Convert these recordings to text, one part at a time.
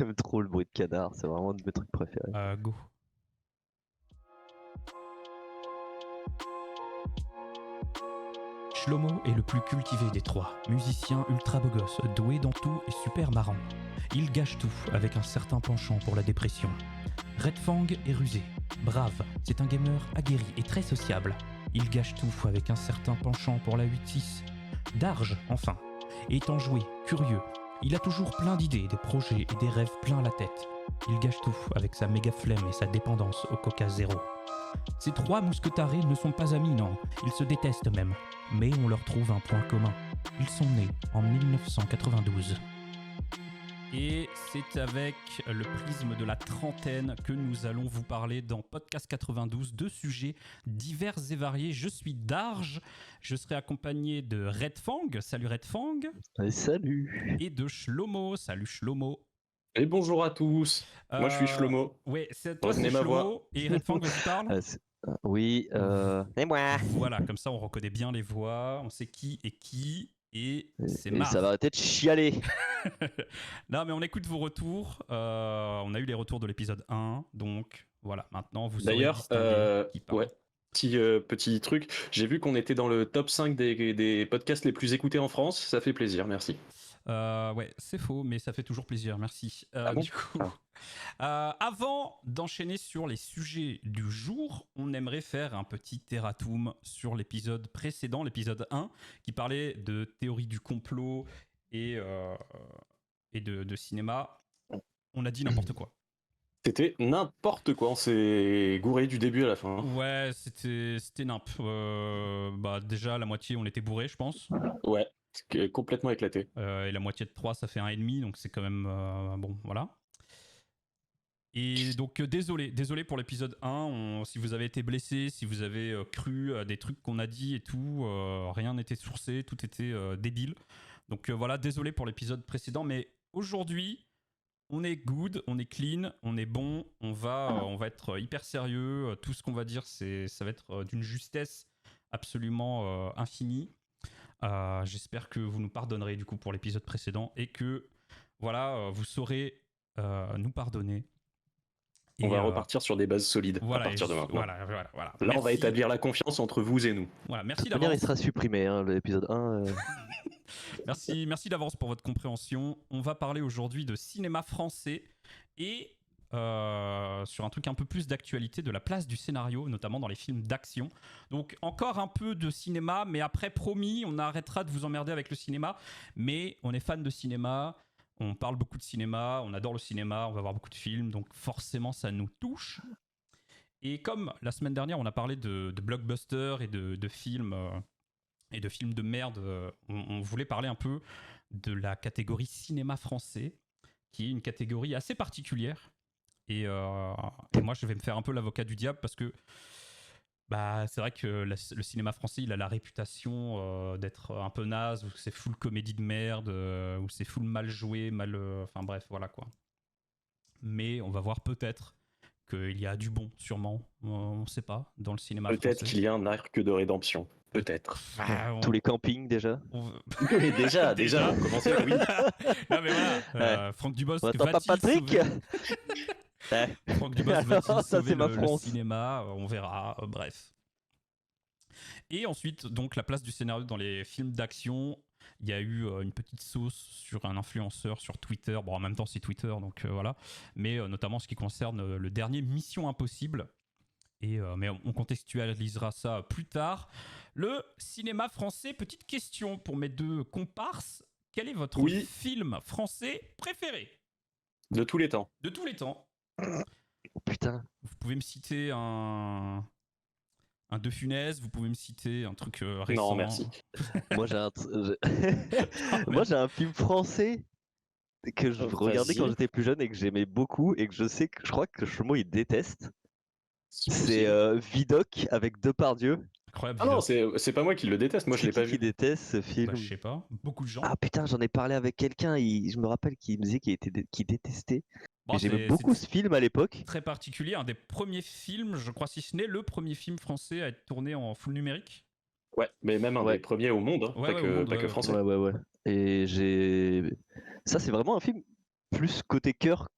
J'aime trop le bruit de canard, c'est vraiment un de mes trucs préférés. Go. Shlomo est le plus cultivé des trois, musicien ultra beau gosse, doué dans tout et super marrant. Il gâche tout avec un certain penchant pour la dépression. Red Fang est rusé, brave, c'est un gamer aguerri et très sociable. Il gâche tout avec un certain penchant pour la 8-6. Darge, enfin, est enjoué, curieux. Il a toujours plein d'idées, des projets et des rêves plein la tête. Il gâche tout avec sa méga flemme et sa dépendance au Coca Zéro. Ces trois mousquetarés ne sont pas amis, non, ils se détestent même. Mais on leur trouve un point commun. Ils sont nés en 1992. Et c'est avec le prisme de la trentaine que nous allons vous parler dans Podcast 92 de sujets divers et variés. Je suis Darge, je serai accompagné de Red Fang, salut Red Fang. Salut. Et de Shlomo, salut Shlomo. Et bonjour à tous, moi je suis Shlomo. Ouais, c'est toi, Retenez c'est ma Shlomo. voix. Et Red Fang, vas-y parle. Oui, et moi. Voilà, comme ça on reconnaît bien les voix, on sait qui est qui. Et c'est Et marrant. ça va arrêter de chialer. Non, mais on écoute vos retours. On a eu les retours de l'épisode 1. Donc voilà, maintenant vous saurez D'ailleurs, distinguer qui parle. ouais, petit truc, j'ai vu qu'on était dans le top 5 des podcasts les plus écoutés en France, ça fait plaisir, merci. Ouais, c'est faux, mais ça fait toujours plaisir, merci. Ah bon Du coup, avant d'enchaîner sur les sujets du jour, on aimerait faire un petit erratum sur l'épisode précédent, l'épisode 1, qui parlait de théorie du complot et de cinéma. On a dit n'importe quoi. C'était n'importe quoi, on s'est gouré du début à la fin. Ouais, c'était nimp. Déjà, la moitié, on était bourré, je pense. Ouais, c'est complètement éclaté. Et la moitié de 3, ça fait 1,5, donc c'est quand même... bon, voilà. Et donc, désolé pour l'épisode 1. Si vous avez été blessé, si vous avez cru à des trucs qu'on a dit et tout, rien n'était sourcé, tout était débile. Donc voilà, désolé pour l'épisode précédent, mais aujourd'hui... On est good, on est clean, on est bon, on va être hyper sérieux. Tout ce qu'on va dire, ça va être d'une justesse absolument infinie. J'espère que vous nous pardonnerez du coup pour l'épisode précédent et que voilà, vous saurez nous pardonner. On va repartir sur des bases solides à partir de maintenant. Voilà. Là, Merci. on va établir la confiance entre vous et nous. Voilà, merci d'avance. d'avance. Il sera supprimé, hein, l'épisode 1. Merci d'avance pour votre compréhension. On va parler aujourd'hui de cinéma français et sur un truc un peu plus d'actualité, de la place du scénario, notamment dans les films d'action. Donc encore un peu de cinéma, mais après promis, on arrêtera de vous emmerder avec le cinéma. Mais on est fan de cinéma, on parle beaucoup de cinéma, on adore le cinéma, on va voir beaucoup de films, donc forcément ça nous touche. Et comme la semaine dernière, on a parlé de blockbusters et de films... et de films de merde, on voulait parler un peu de la catégorie cinéma français, qui est une catégorie assez particulière. Et moi, je vais me faire un peu l'avocat du diable parce que c'est vrai que le cinéma français, il a la réputation d'être un peu naze, ou c'est full comédie de merde, ou c'est full mal joué, enfin bref, voilà quoi. Mais on va voir peut-être qu'il y a du bon, sûrement, on ne sait pas, dans le cinéma français. Peut-être qu'il y a un arc de rédemption. Peut-être. Tous les campings déjà. Mais déjà, commencez oui. Non mais voilà, Franck Dubosc va-t-il pas Patrick Franck Dubosc va-t-il sauver le cinéma, on verra, bref. Et ensuite, donc, la place du scénario dans les films d'action. Il y a eu une petite sauce sur un influenceur sur Twitter. Bon, en même temps, c'est Twitter, donc voilà. Mais notamment ce qui concerne le dernier Mission Impossible. Mais on contextualisera ça plus tard. Le cinéma français, petite question pour mes deux comparses. Quel est votre film français préféré ? De tous les temps. De tous les temps. Oh putain. Vous pouvez me citer un De Funès, vous pouvez me citer un truc récent. Non, merci. Moi, j'ai un film français que je regardais quand j'étais plus jeune et que j'aimais beaucoup et que je crois que Shlomo il déteste. C'est Vidocq avec Depardieu. Incroyable. Ah non, c'est pas moi qui le déteste, moi je l'ai pas vu. Qui déteste ce film? Je sais pas, beaucoup de gens. Ah putain, j'en ai parlé avec quelqu'un, je me rappelle qu'il me disait qu'il détestait. J'aimais beaucoup ce film à l'époque. Très particulier, un des premiers films, je crois, si ce n'est le premier film français à être tourné en full numérique. Ouais, mais même un des premiers au monde, hein, pas que français. Ouais. Et ça, c'est vraiment un film plus côté cœur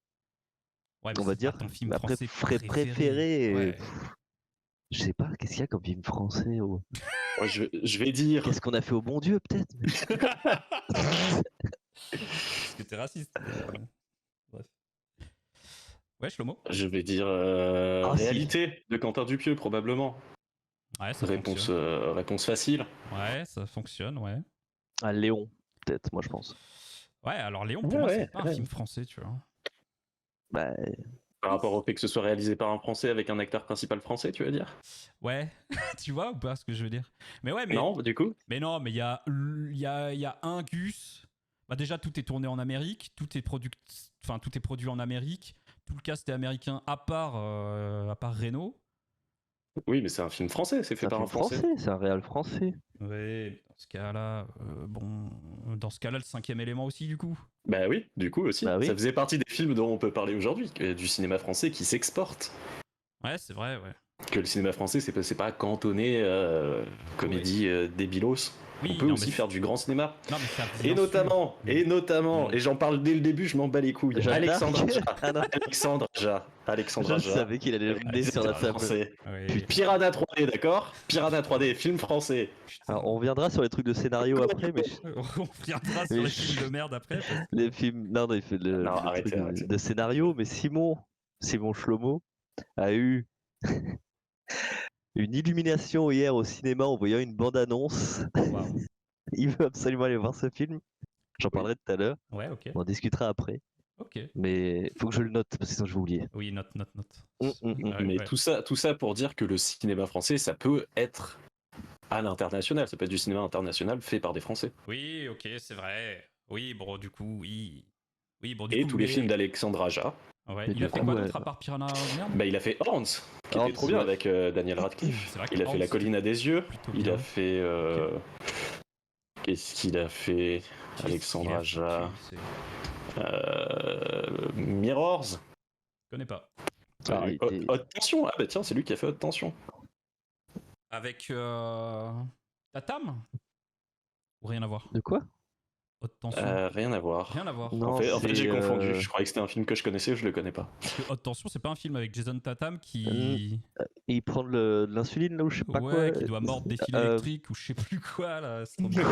Ouais, mais on va c'est dire. pas ton film Mais après, français préféré. Ouais. Je sais pas, qu'est-ce qu'il y a comme film français Ouais, je vais dire. Qu'est-ce qu'on a fait au bon Dieu, peut-être Parce que t'es raciste. Bref. Ouais, Shlomo. Je vais dire Ah, si. Réalité de Quentin Dupieux, probablement. Ouais, ça Réponse, fonctionne. réponse facile. Ouais, ça fonctionne, ouais. Ah, Léon, peut-être, moi je pense. Ouais, alors Léon, pour Ouais, moi, ouais, c'est pas un film français, tu vois. Bah, Par rapport au fait que ce soit réalisé par un Français avec un acteur principal français, tu veux dire? Ouais, tu vois ou pas ce que je veux dire? Mais ouais, mais. Non, du coup? Mais non, mais il y a un Gus. Bah déjà, tout est tourné en Amérique, tout est produit en Amérique. Tout le cast est américain, à part Renault. Oui, mais c'est un film français, c'est c'est fait un par un film Français. français, c'est un réal français. Ouais, dans ce cas-là, dans ce cas-là, le cinquième élément aussi, du coup. Bah oui, du coup aussi. Bah oui. Ça faisait partie des films dont on peut parler aujourd'hui, du cinéma français qui s'exporte. Ouais, c'est vrai, ouais. Que le cinéma français, c'est pas cantonné comédie débilos. Oui, On peut non, aussi mais faire du grand cinéma. Non, mais ça, Et bien sûr. notamment, Mm. et j'en parle dès le début, je m'en bats les couilles. Jeanne Alexandre d'Arc. Aja. Ah non, Alexandre je Aja. savais qu'il allait le mener sur la table. Français. Oui. Piranha 3D, d'accord? Piranha 3D, film français. Alors, on reviendra sur les trucs de scénario après, mais On reviendra sur Mais les je- films de merde après. les films. Non, il fait le Non, truc arrêtez, de, arrêtez. de scénario, mais Simon Shlomo a eu une illumination hier au cinéma en voyant une bande-annonce. Waouh. Il veut absolument aller voir ce film. J'en parlerai tout à l'heure. Ouais, ok. On en discutera après. Ok. Mais faut que je le note parce que sinon je vais oublier. Oui, note. Mm. Ouais, Mais ouais. tout ça pour dire que le cinéma français, ça peut être à l'international. Ça peut être du cinéma international fait par des Français. Oui, ok, c'est vrai. Oui, bon, du coup, oui. Oui, bon, du Et coup, tous les films d'Alexandre Aja. Ouais, Mais il du a fait coup, quoi ouais. d'autre à part Piranha Merde Bah, il a fait Horns, qui Horns, était trop bien ouais. avec Daniel Radcliffe. C'est vrai que Il a fait Horns, La colline à des yeux. plutôt Il bien. a fait. Qu'est-ce qu'il a fait? Alexandre Aja. Mirrors. Je connais pas. Haute tension. Ah bah tiens, c'est lui qui a fait Haute tension. Avec Tatam Ou rien à voir? De quoi? Haute tension. Rien à voir. Rien à voir. Non, En fait, j'ai c'est, confondu. Je croyais que c'était un film que je connaissais, je le connais pas. Parce que Haute tension, c'est pas un film avec Jason Tatam qui. Il prend de l'insuline là ou je sais pas quoi. Ouais, qui doit mordre des fils électriques ou je sais plus quoi là. C'est trop bien.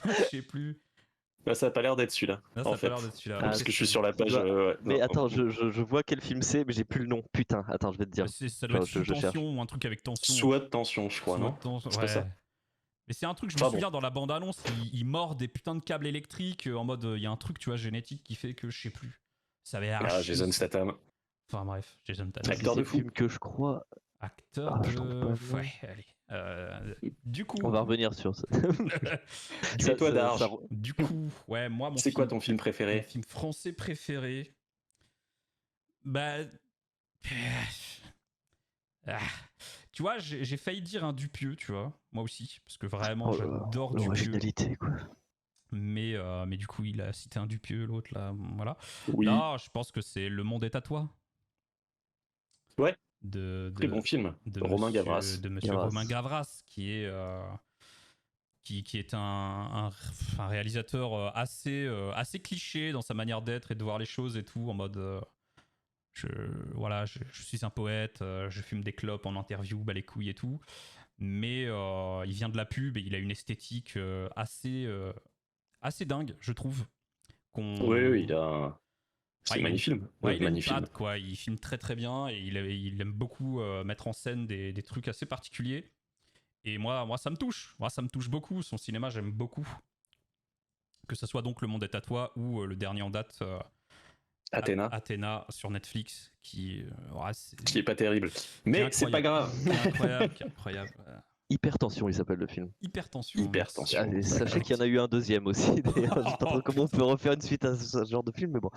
Je sais plus. Bah, ça a pas l'air d'être celui-là. Non, ça en a fait. pas l'air d'être celui-là. Parce Ok, que je suis sur la page. ouais, Mais non. attends, je vois quel film c'est, mais j'ai plus le nom. Putain, attends, je vais te dire. Ça doit être Enfin, sous je cherche. tension ou un truc avec tension. Sous haute tension, je crois, Sous non? haute tension, C'est pas ouais. ça. Mais c'est un truc, je me Pardon. souviens dans la bande-annonce, il mord des putains de câbles électriques en mode il y a un truc, tu vois, génétique qui fait que je sais plus. Ça avait Ah, arraché. Jason Statham. Enfin bref, Jason Statham. Acteur C'est de le fou. film que je crois. Acteur Ah, je trouve pas le nom. Ouais, allez. Du coup. On va revenir sur ça. Et toi, Darge, Du coup, ouais, moi, mon c'est quoi ton film Mon préféré? film français préféré. Bah. Ah. Tu vois, j'ai failli dire un Dupieux, tu vois, moi aussi, parce que vraiment, Oh là là, j'adore Dupieux. l'originalité, quoi. Mais du coup, il a cité un Dupieux, l'autre, là, voilà. Oui. Non, je pense que c'est Le Monde est à toi. Ouais. De Très bon film. Romain Gavras. De monsieur Romain Gavras, qui est un réalisateur assez cliché dans sa manière d'être et de voir les choses et tout, en mode je suis un poète, je fume des clopes en interview, bah les couilles et tout, mais il vient de la pub et il a une esthétique assez dingue, je trouve. Oui, il a. C'est il a magnifique. Ouais, il a une magnifique. patte, quoi. Il filme très très bien et il aime beaucoup mettre en scène des trucs assez particuliers. Et moi, ça me touche. Moi, ça me touche beaucoup. Son cinéma, j'aime beaucoup. Que ce soit donc Le Monde est à toi ou le dernier en date, Athéna sur Netflix, qui est pas terrible. Mais c'est pas grave. Qui est incroyable. Hypertension, il s'appelle le film. Hypertension. Hypertension. Ah, et sachez qu'il y en a eu un deuxième aussi. D'ailleurs, je sais pas trop comment on peut refaire une suite à ce genre de film, mais bon.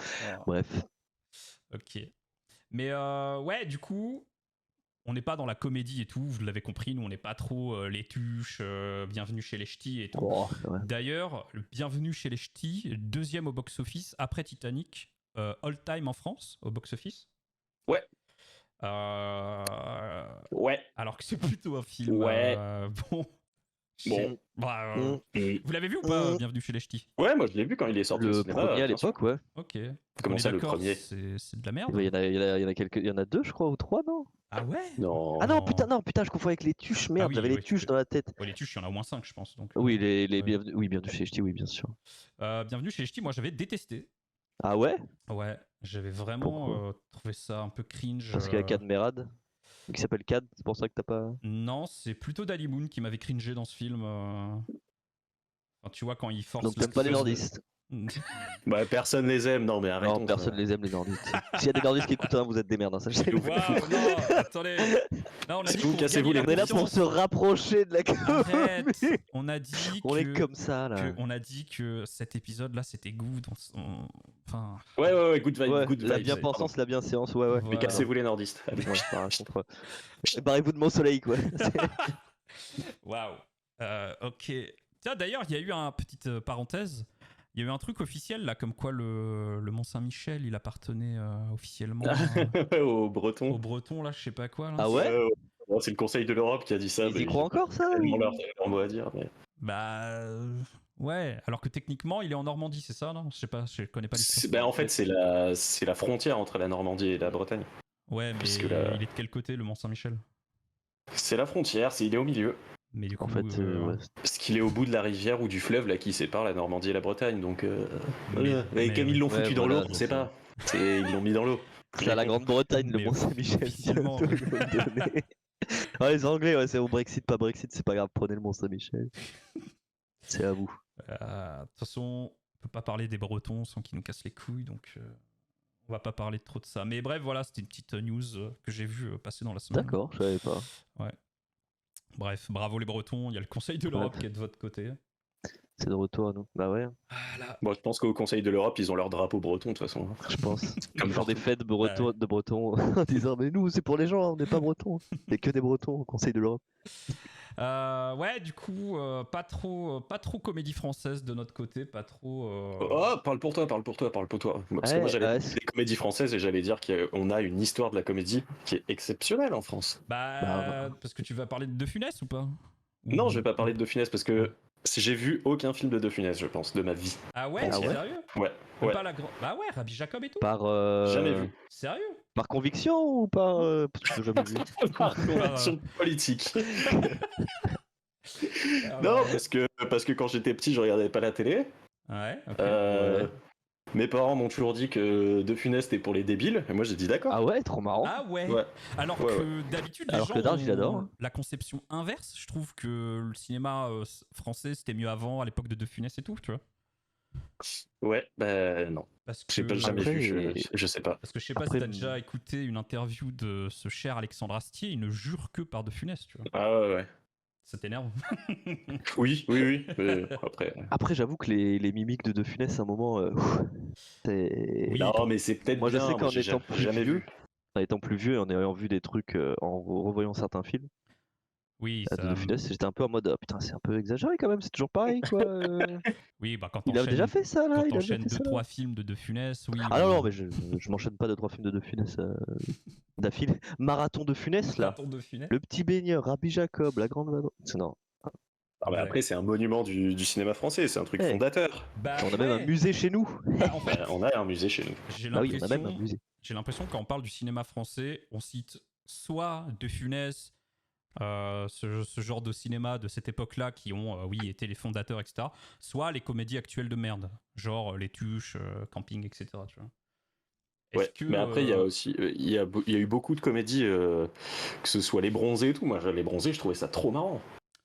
Bref. Ok. Mais ouais, du coup, on n'est pas dans la comédie et tout, vous l'avez compris, nous on n'est pas trop les tuches, Bienvenue chez les Ch'tis et tout. Oh, ouais. D'ailleurs, Bienvenue chez les Ch'tis, deuxième au box-office après Titanic, all time en France au box-office. Ouais. Ouais. Alors que c'est plutôt un film Ouais. bon. Bon. Bah, Et- vous l'avez vu ou pas, Bienvenue chez les Ch'tis? Ouais, moi je l'ai vu quand il est sorti au Le cinéma. premier à bien sûr. l'époque, ouais. Ok. Comment On est ça, le d'accord, premier? c'est de la merde. Il y en a quelques, il y en a 2, je crois, ou 3, non? Ah ouais? Non. Ah non, putain, je confonds avec les tuches, merde, oui, j'avais les oui. tuches dans la tête. Ouais, les tuches, il y en a au moins 5, je pense. Donc, Oui, les ouais. bienvenus, oui, bienvenue chez les Ch'tis, oui, bien sûr. Bienvenue chez les Ch'tis, moi j'avais détesté. Ah ouais? Ouais, j'avais vraiment Pourquoi trouvé ça un peu cringe. Parce qu'il y a Cad Merad, qui s'appelle Cad, c'est pour ça que t'as pas... Non, c'est plutôt Dali Moon qui m'avait cringé dans ce film. Enfin, tu vois, quand il force. Donc t'aimes pas les nordistes? Bah, personne les aime, non mais arrêtons. Non, personne les aime, les nordistes. S'il y a des nordistes qui écoutent, hein, vous êtes des merdes, hein, sachez-le. Waouh, non, attendez. Là, on a C'est dit vous, qu'on cassez-vous gagnait les la On est là pour confiance. se rapprocher de la Arrête. commune. On a dit On que. est comme ça, là. On a dit que cet épisode-là, c'était good. Enfin. Ouais, good vibe, Ouais, good la vibes, bien-pensance, la bien-séance, ouais. Mais voilà. cassez-vous les nordistes. Allez. Ouais, par contre. Barrez-vous de mon soleil, quoi. Waouh. Ok. Tiens, d'ailleurs, il y a eu une petite parenthèse. Il y a eu un truc officiel, là, comme quoi le Mont-Saint-Michel, il appartenait officiellement Aux Bretons. aux Bretons, là, je sais pas quoi. Là. Ah ouais? Bon, c'est le Conseil de l'Europe qui a dit ça. Ils y mais croient j'ai encore, ça? tellement leur mot à dire. Mais... Bah. Ouais, alors que techniquement, il est en Normandie, c'est ça, non? Je sais pas, je connais pas l'histoire. Ben, en fait, c'est la frontière entre la Normandie et la Bretagne. Ouais, mais puisque il est de quel côté, le Mont-Saint-Michel? C'est la frontière, il est au milieu. Mais du coup, En fait, ouais. Parce qu'il est au bout de la rivière ou du fleuve là qui sépare la Normandie et la Bretagne. Donc, mais comme ils l'ont ouais, foutu dans voilà, l'eau, on c'est sait ça. pas. Ils l'ont mis dans l'eau. C'est à la Grande-Bretagne, le Mais Mont-Saint-Michel. officiellement. bientôt, ils vont le donner. Ah, les Anglais, ouais, c'est au Brexit, pas Brexit, c'est pas grave, prenez le Mont-Saint-Michel. C'est à vous. De toute façon, on peut pas parler des Bretons sans qu'ils nous cassent les couilles, donc on va pas parler trop de ça. Mais bref, voilà, c'était une petite news que j'ai vue passer dans la semaine. D'accord, je savais pas. Ouais. Bref, bravo les Bretons, il y a le Conseil de l'Europe Ouais. qui est de votre côté. C'est de retour à nous. Bah ouais, Voilà. Bon, je pense qu'au Conseil de l'Europe, ils ont leur drapeau breton de toute façon. je pense. Comme Comme genre des fêtes de Bretons en disant mais nous c'est pour les gens, on n'est pas Bretons. Il n'y a que des Bretons au Conseil de l'Europe. Ouais, du coup, pas trop comédie française de notre côté, pas trop. Oh, parle pour toi. Parce que moi, j'allais dire des comédies françaises et j'allais dire qu'on a une histoire de la comédie qui est exceptionnelle en France. Bah, parce que tu vas parler de De Funès ou pas? Non, je vais pas parler de De Funès parce que j'ai vu aucun film de De Funès, je pense, de ma vie. Ah ouais, Ah ouais sérieux? Ouais. Même pas la Bah ouais, Rabbi Jacob et tout. Par Jamais vu. Sérieux? par conviction ou par parce que j'ai jamais vu. Par conviction politique. Ah Non, ouais. parce que quand j'étais petit, je regardais pas la télé. Ouais, ok. Ouais. Mes parents m'ont toujours dit que De Funès c'était pour les débiles, et moi j'ai dit d'accord. Ah ouais, trop marrant. Ah ouais. Ouais. Alors Ouais, que d'habitude, les Alors gens que Darge, il ont adore, hein. la conception inverse. Je trouve que le cinéma français, c'était mieux avant, à l'époque de Funès et tout, tu vois. Ouais, bah non. Parce que, J'ai pas jamais Après, vu, je sais pas. parce que je sais pas Après, si t'as déjà écouté une interview de ce cher Alexandre Astier, il ne jure que par De Funès, tu vois. Ah ouais. Ça t'énerve? Oui. Après. Après, j'avoue que les mimiques de Funès, à un moment, c'est. Oui. Non, mais c'est peut-être Moi, je bien. sais qu'en j'ai étant plus jamais vieux, vu. en étant plus vieux et en ayant vu des trucs, en revoyant certains films Oui, de De Funès, j'étais un peu en mode ah, putain, c'est un peu exagéré quand même, c'est toujours pareil quoi. oui, bah quand Il a déjà fait ça là, quand il a déjà t'enchaînes fait ça. 2-3 films de Funès, oui. Ah non, mais je m'enchaîne pas de 3 films de Funès d'affilée. Marathon de Funès là. Marathon de Funès. Le petit baigneur, Rabbi Jacob, la grande vadrouille. Non. Ah bah après, c'est un monument du cinéma français, c'est un truc Eh. fondateur. Bah, On a même un musée chez nous. Bah, en fait, On a un musée chez nous. j'ai Bah oui, on a même un l'impression musée. j'ai l'impression que quand on parle du cinéma français, on cite soit De Funès, ce genre de cinéma de cette époque-là qui ont, oui, été les fondateurs, etc. Soit les comédies actuelles de merde, genre Les Tuches, Camping, etc. Tu vois. Ouais, mais après, il y a aussi, il y a eu beaucoup de comédies, que ce soit Les Bronzés et tout. Moi, Les Bronzés, je trouvais ça trop marrant.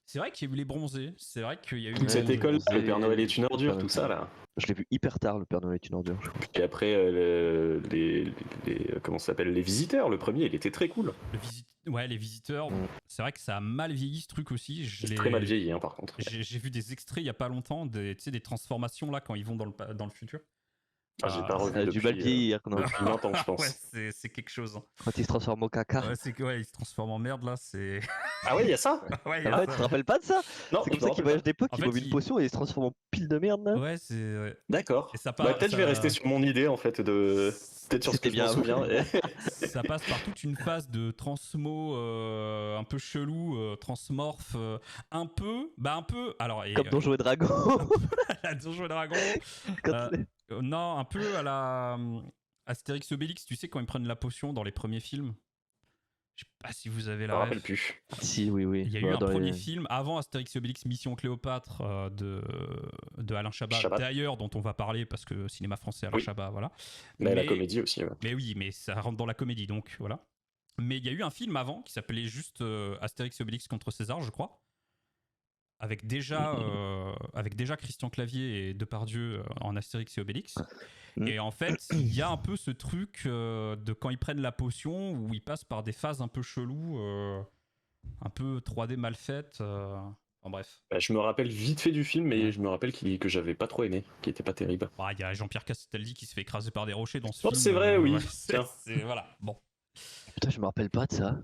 C'est vrai qu'il y a eu Les Bronzés, c'est vrai qu'il y a eu... Toute cette Les école, Bronzés, Le Père Noël est une ordure, Père tout ça là. Je l'ai vu hyper tard, le Père Noël est une ordure. Je crois. Et après, comment ça s'appelle, Les Visiteurs, le premier, il était très cool. Ouais, Les Visiteurs, c'est vrai que ça a mal vieilli ce truc aussi. C'est très mal vieilli, hein, par contre. J'ai vu des extraits il y a pas longtemps, tu sais, des transformations là quand ils vont dans le futur. J'ai pas revu du mal vieillir. Depuis 20 ans, je pense. Ouais, c'est quelque chose. Hein. Quand il se transforme en caca. Ouais, il se transforme en merde là, c'est. Ah ouais, il y a ça. Ouais, tu te rappelles pas de ça? Non, c'est comme ça qu'il voyage d'époque, il boit une potion et il se transforme en pile de merde là. Ouais, c'est. D'accord. Peut-être je vais rester sur mon idée en fait de. Peut-être sur ce que je me souviens. Ça passe par toute une phase de transmo un peu chelou, transmorphe, un peu. Alors, comme Donjons et Dragons. La Donjons et Dragons. Non, un peu à la Astérix Obélix, tu sais, quand ils prennent la potion dans les premiers films. Je sais pas si vous avez la. Je me rappelle plus. Si, oui. Il y a eu un premier film avant Astérix Obélix Mission Cléopâtre de Alain Chabat, d'ailleurs, dont on va parler parce que cinéma français Alain Chabat, voilà. Mais la comédie aussi. Ouais. Mais oui, mais ça rentre dans la comédie, donc voilà. Mais il y a eu un film avant qui s'appelait juste Astérix et Obélix contre César, je crois. Avec déjà Christian Clavier et Depardieu en Astérix et Obélix. Et en fait, il y a un peu ce truc de quand ils prennent la potion où ils passent par des phases un peu cheloues, un peu 3D mal faites. En bref. Je me rappelle vite fait du film, mais je me rappelle que j'avais pas trop aimé, qui était pas terrible. Il y a Jean-Pierre Castaldi qui se fait écraser par des rochers dans ce film. C'est vrai, oui. Voilà, bon. Putain, je me rappelle pas de ça.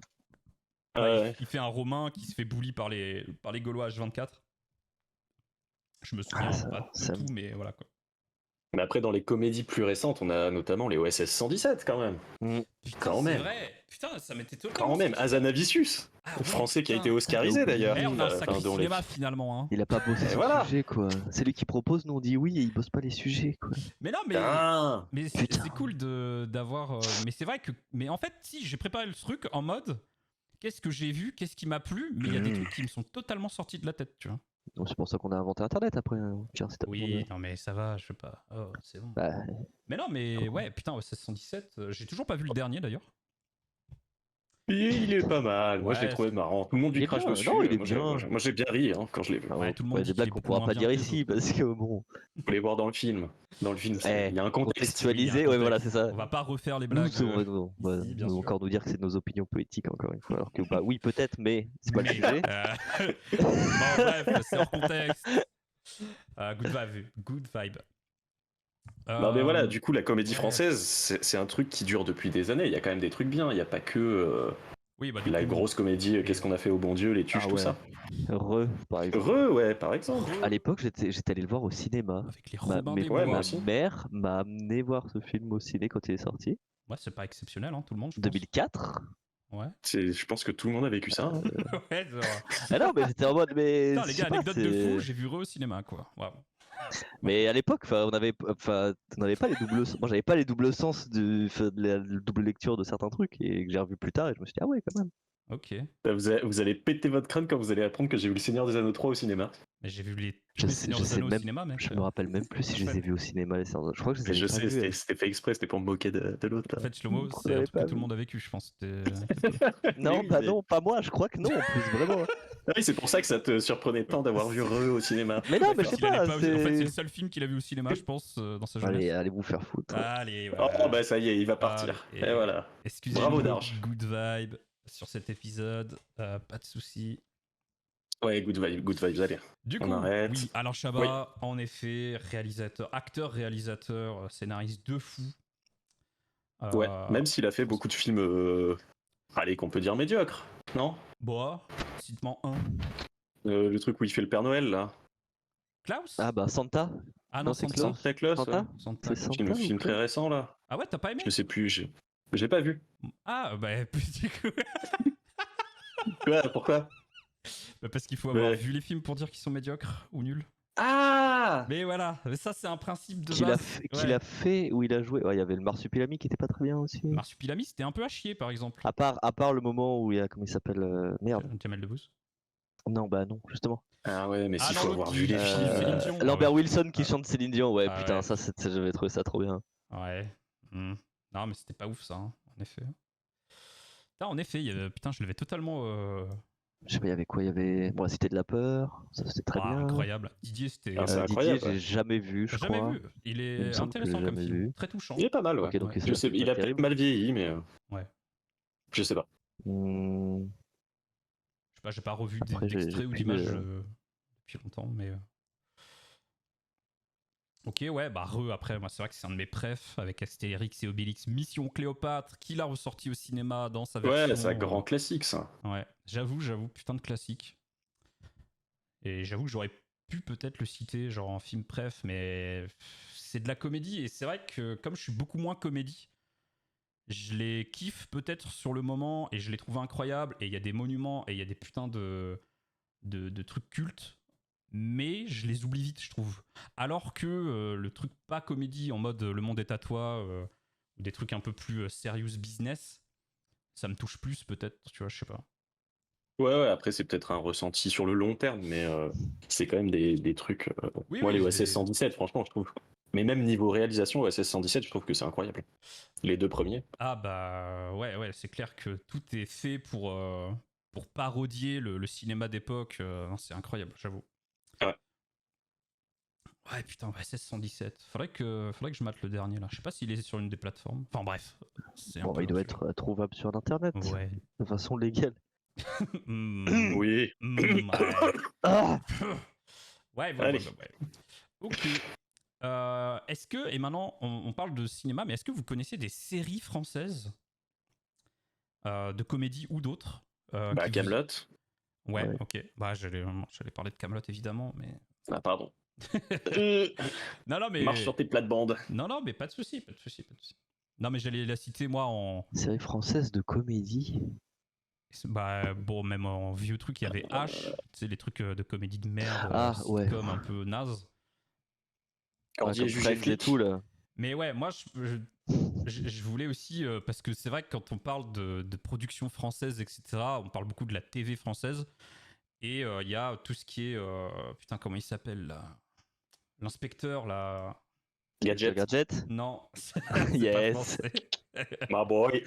Il fait un Romain qui se fait bully par les Gaulois H24. Je me souviens pas de tout, mais voilà quoi. Mais après, dans les comédies plus récentes, on a notamment les OSS 117 quand même. Putain, quand même. C'est vrai. Putain, ça m'était totalement. Quand même, Hazanavicius, français qui a été oscarisé d'ailleurs. On a un sacré cinéma finalement. Hein. Il a pas bossé sur le sujet quoi. C'est lui qui propose, nous on dit oui et il bosse pas les sujets quoi. Mais non, mais c'est cool d'avoir. Mais c'est vrai que. Mais en fait, si j'ai préparé le truc en mode. Qu'est-ce que j'ai vu, qu'est-ce qui m'a plu, mais il y a des trucs qui me sont totalement sortis de la tête, tu vois. Donc c'est pour ça qu'on a inventé Internet après. Oui, non mais ça va, je sais pas. Oh, c'est bon. Mais non, mais ouais, putain, OSS 117, j'ai toujours pas vu le dernier d'ailleurs. Il est pas mal, moi je l'ai trouvé marrant. Tout le monde lui crache dessus. Non, il est bien. Moi j'ai bien ri quand je l'ai vu. Ouais, tout le monde dit des blagues qu'on pourra pas dire ici parce que bon. Faut les voir dans le film. Dans le film, il y a un contexte. Contextualisé, ouais, voilà, c'est ça. On va pas refaire les blagues. Nous encore nous dire que c'est nos opinions poétiques encore une fois. Alors que oui, peut-être, mais c'est pas le sujet. Bon, bref, c'est hors contexte. Good vibe. Non mais voilà, du coup la comédie française, c'est un truc qui dure depuis des années. Il y a quand même des trucs bien. Il n'y a pas que la grosse comédie. Qu'est-ce qu'on a fait au bon Dieu, les tuches, tout ça. Par exemple. Par exemple. À l'époque, j'étais allé le voir au cinéma. Avec les Robins des Bois. Ma mère m'a amené voir ce film au ciné quand il est sorti. Ouais, c'est pas exceptionnel, hein, tout le monde. 2004. Ouais. Je pense que tout le monde a vécu ça. Hein. Ouais, non, mais j'étais en mode. Putain, les gars, anecdote de fou, j'ai vu au cinéma, quoi. Wow. Mais à l'époque, on n'avait pas les doubles. Moi, j'avais pas les doubles sens de la double lecture de certains trucs et que j'ai revu plus tard et je me suis dit ah ouais quand même. Ok. Vous allez péter votre crâne quand vous allez apprendre que j'ai vu le Seigneur des Anneaux 3 au cinéma. Mais j'ai vu les Seigneurs des Anneaux au cinéma, mec. Je me rappelle même plus si je les ai vus au cinéma. Je crois que je les ai vus. C'était fait exprès, c'était pour me moquer de l'autre. En fait, Shlomo, c'est un truc que tout le monde a vécu, je pense. Non, non, pas moi. Je crois que non, en plus, vraiment. Oui, c'est pour ça que ça te surprenait tant d'avoir vu au cinéma. Mais non, mais je sais pas. En fait, c'est le seul film qu'il a vu au cinéma, je pense, dans sa jeunesse. Allez vous faire foutre. Allez, voilà. Oh, bah ça y est, il va partir. Et voilà. Excusez-moi. Bravo, Darge. Good vibe sur cet épisode. Pas de soucis. Ouais, good vibes, allez. Du coup, oui, Alain Chabat, en effet, acteur-réalisateur, scénariste de fou. Ouais, même s'il a fait beaucoup de films, qu'on peut dire médiocres, non? Bon, cite-moi un. Le truc où il fait le Père Noël, là. Klaus? Ah bah Santa. Ah non, c'est Santa. C'est Klaus, Santa. C'est un film très récent, là. Ah ouais, t'as pas aimé? Je sais plus, j'ai pas vu. Ah bah, du coup... Ouais, pourquoi? Parce qu'il faut avoir vu les films pour dire qu'ils sont médiocres ou nuls. Ah! Mais voilà, mais ça c'est un principe de base. Qu'il a fait, où il a joué. Il y avait le Marsupilami qui était pas très bien aussi. Marsupilami c'était un peu à chier par exemple. À part le moment où il y a, comment il s'appelle, merde. Jamel Debbouze. Non, bah non, justement. Ah ouais, mais s'il faut avoir vu les films. Lambert Wilson qui chante Céline Dion, ouais, putain, ça j'avais trouvé ça trop bien. Ouais. Non, mais c'était pas ouf ça, hein, en effet. Putain, en effet, putain, je l'avais totalement. Je sais pas, il y avait quoi? Il y avait La Cité de la Peur, ça c'était très bien. Incroyable. Didier, c'était. incroyable. Didier, j'ai jamais vu, je crois. Jamais vu. Il est intéressant comme film. Très touchant. Il est pas mal, ouais. Okay, donc je sais, il a peut-être mal vieilli, mais. Ouais. Je sais pas. Je sais pas, j'ai pas revu d'extraits ou d'images depuis longtemps, mais. Ok, ouais, bah après, moi c'est vrai que c'est un de mes préfs avec Astérix et Obélix, Mission Cléopâtre, qu'il a ressorti au cinéma dans sa version. Ouais, c'est un grand classique ça. Ouais, j'avoue, putain de classique. Et j'avoue que j'aurais pu peut-être le citer genre en film préf, mais c'est de la comédie et c'est vrai que comme je suis beaucoup moins comédie, je les kiffe peut-être sur le moment et je les trouve incroyables et il y a des monuments et il y a des putains de trucs cultes, mais je les oublie vite, je trouve. Alors que le truc pas comédie en mode Le Monde est à toi, ou des trucs un peu plus serious business, ça me touche plus peut-être, tu vois, je sais pas. Ouais, après c'est peut-être un ressenti sur le long terme, mais c'est quand même des trucs. Oui, Moi, oui, les OSS 117, franchement, je trouve. Mais même niveau réalisation, OSS 117, je trouve que c'est incroyable. Les deux premiers. Ah bah ouais, c'est clair que tout est fait pour parodier le cinéma d'époque. C'est incroyable, j'avoue. Ouais. Ouais, putain, OSS 117. Faudrait que je mate le dernier là. Je sais pas s'il est sur une des plateformes. Enfin bref, c'est un peu. Il doit être trouvable sur internet. Ouais. De façon légale. Oui. Ouais. Ah Ouais. Ok. Est-ce que, et maintenant on parle de cinéma, mais est-ce que vous connaissez des séries françaises de comédie ou d'autres Bah, Kaamelott. Ouais, ok. Bah, j'allais parler de Kaamelott évidemment, mais. Ah, pardon. Non, mais. Marche sur tes plates-bandes. Non, mais pas de souci. Non, mais j'allais la citer moi en. Série française de comédie. Bah, bon, même en vieux truc, il y avait H, tu sais, les trucs de comédie de merde, sitcom un peu naze. Cordier jugé et tout là. Mais ouais, moi je voulais aussi, parce que c'est vrai que quand on parle de production française, etc., on parle beaucoup de la TV française, et il y a tout ce qui est, putain, comment il s'appelle là, l'inspecteur là. Gadget. Non. Yes. My boy.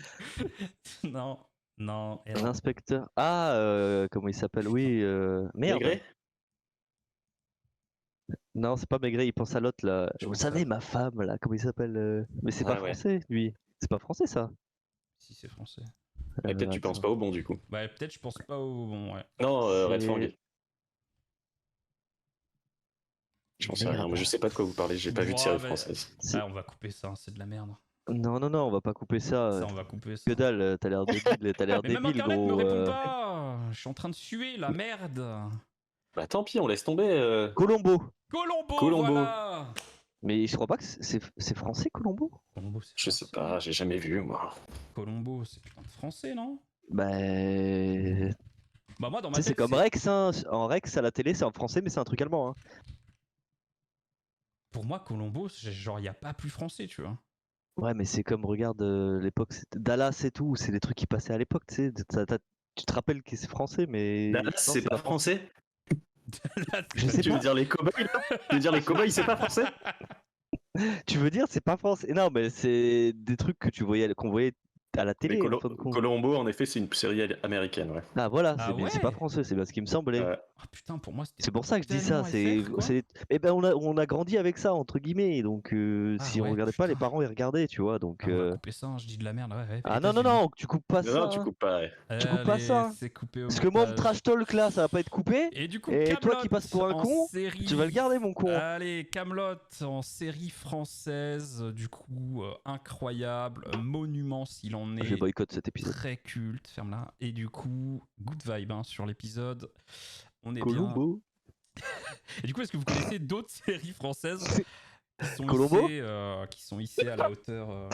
Non. L'inspecteur. Ah, comment il s'appelle? Oui, merde. Maigret. Non, c'est pas Maigret, il pense à l'autre là. Vous savez, ma femme là, comment il s'appelle? Mais c'est pas français, lui. C'est pas français ça. Si, c'est français. Et peut-être tu penses pas au bon du coup. Ouais, peut-être je pense pas au bon, ouais. Non, Red Fang. J'en sais rien, moi je sais pas de quoi vous parlez, j'ai pas vu de série française. Ah, on va couper ça, c'est de la merde. Non, on va pas couper ça. Ça, on va couper ça. Que dalle, t'as l'air débile, Mais même Internet me répond pas. Je suis en train de suer, la merde. Bah tant pis, on laisse tomber. Colombo. Voilà. Mais je crois pas que c'est français, Colombo. Je sais pas, j'ai jamais vu moi. Colombo, c'est putain de français, non? Bah moi dans ma tête, c'est comme Rex, hein. En Rex à la télé c'est en français mais c'est un truc allemand. Hein. Pour moi, Colombo, genre, il n'y a pas plus français, tu vois. Ouais, mais c'est comme, regarde, l'époque, c'était Dallas et tout, c'est des trucs qui passaient à l'époque, tu sais. Tu te rappelles que c'est français, mais. Dallas, c'est pas français. Je sais tu veux dire les cow-boys là? Tu veux dire les cow-boys, c'est pas français? Tu veux dire, c'est pas français? Non, mais c'est des trucs que qu'on voyait à la télé. Colombo, en effet, c'est une série américaine, ouais. Ah voilà, c'est pas français, c'est bien ce qui me semblait. Ah putain, pour moi, c'était. C'est pour ça que je dis ça. Eh ben, on a grandi avec ça entre guillemets, donc si on regardait pas, les parents ils regardaient, tu vois. Donc. On va couper ça, hein, je dis de la merde. Ouais, ah non, tu coupes pas ça. Non, tu coupes pas. Tu coupes pas ça. C'est coupé au Parce que moi, mon trash talk là, ça va pas être coupé. Et du coup, et toi qui passes pour un con, tu vas le garder, mon con. Allez, Kaamelott en série française, du coup, incroyable, monument s'il en est. Je boycotte cet épisode. Très culte, ferme-la. Et du coup, good vibe hein, sur l'épisode. On est Colombo. Bien. Et du coup, est-ce que vous connaissez d'autres séries françaises qui sont hissées à la hauteur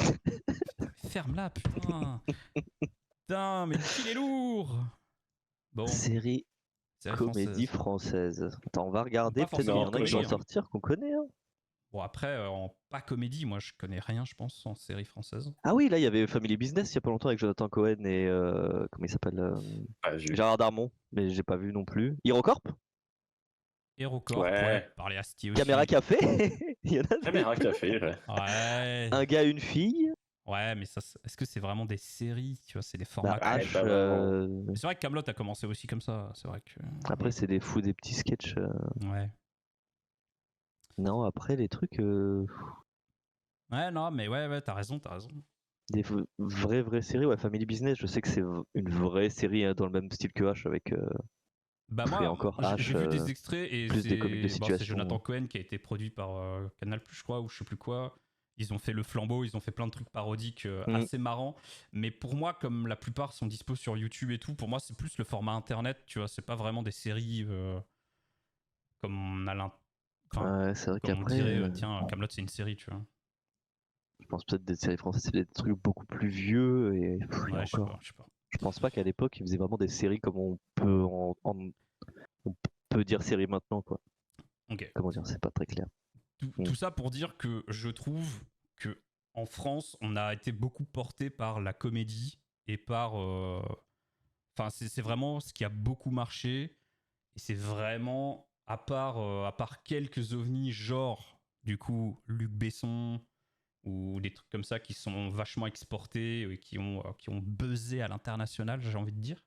ferme-la, putain. Putain, mais qui est lourd. Bon. Série comédie française. Attends, on va regarder. Peut-être qu'il y en a qui vont sortir qu'on connaît. Hein. Bon, après, en pas comédie, moi je connais rien, je pense, en série française. Ah oui, là il y avait Family Business il y a pas longtemps avec Jonathan Cohen et. Comment il s'appelle Gérard Darmon, mais j'ai pas vu non plus. HeroCorp ouais. Parler Astier aussi. Caméra Café il y en a Caméra Café, ouais. Un gars, une fille. Ouais, mais ça, est-ce que c'est vraiment des séries? Tu vois, c'est des formats. C'est vrai que Kaamelott a commencé aussi comme ça. C'est vrai que. Après, c'est des petits sketchs. Ouais. Non, après les trucs. Ouais, non, mais ouais, t'as raison. Des vraies séries, ouais. Family Business, je sais que c'est une vraie série hein, dans le même style que H avec. Bah moi, encore j'ai vu des extraits et plus des comiques de c'est situation. Jonathan Cohen qui a été produit par Canal+, je crois, ou je sais plus quoi. Ils ont fait Le Flambeau, ils ont fait plein de trucs parodiques assez marrants. Mais pour moi, comme la plupart sont dispo sur YouTube et tout, pour moi, c'est plus le format internet, tu vois. C'est pas vraiment des séries comme on a c'est vrai comme on qu'après, dirait, tiens, Kaamelott, c'est une série, tu vois. je pense peut-être des séries françaises, c'est des trucs beaucoup plus vieux et Ouais, je sais pas. Je pense pas qu'à l'époque, ils faisaient vraiment des séries comme on peut dire série maintenant, quoi. Ok. Comment dire, c'est pas très clair. Tout ça pour dire que je trouve que en France, on a été beaucoup porté par la comédie et par. Enfin, c'est vraiment ce qui a beaucoup marché. Et c'est vraiment, à part quelques ovnis, genre, du coup, Luc Besson ou des trucs comme ça qui sont vachement exportés et qui ont buzzé à l'international, j'ai envie de dire.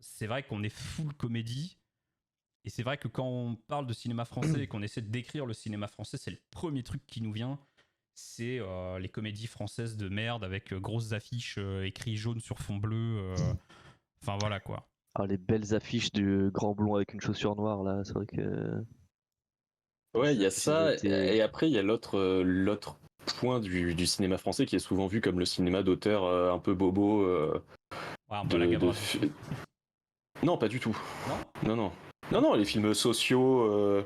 C'est vrai qu'on est full comédie. Et c'est vrai que quand on parle de cinéma français et qu'on essaie de décrire le cinéma français, c'est le premier truc qui nous vient. C'est les comédies françaises de merde avec grosses affiches écrites jaune sur fond bleu. Enfin voilà quoi. Ah, les belles affiches du grand blond avec une chaussure noire, là, c'est vrai que. Ouais, il y a ça. Et après, il y a l'autre point du cinéma français qui est souvent vu comme le cinéma d'auteur un peu bobo. Ouais, un peu la Gavroche. Non, pas du tout. Non, non, les films sociaux.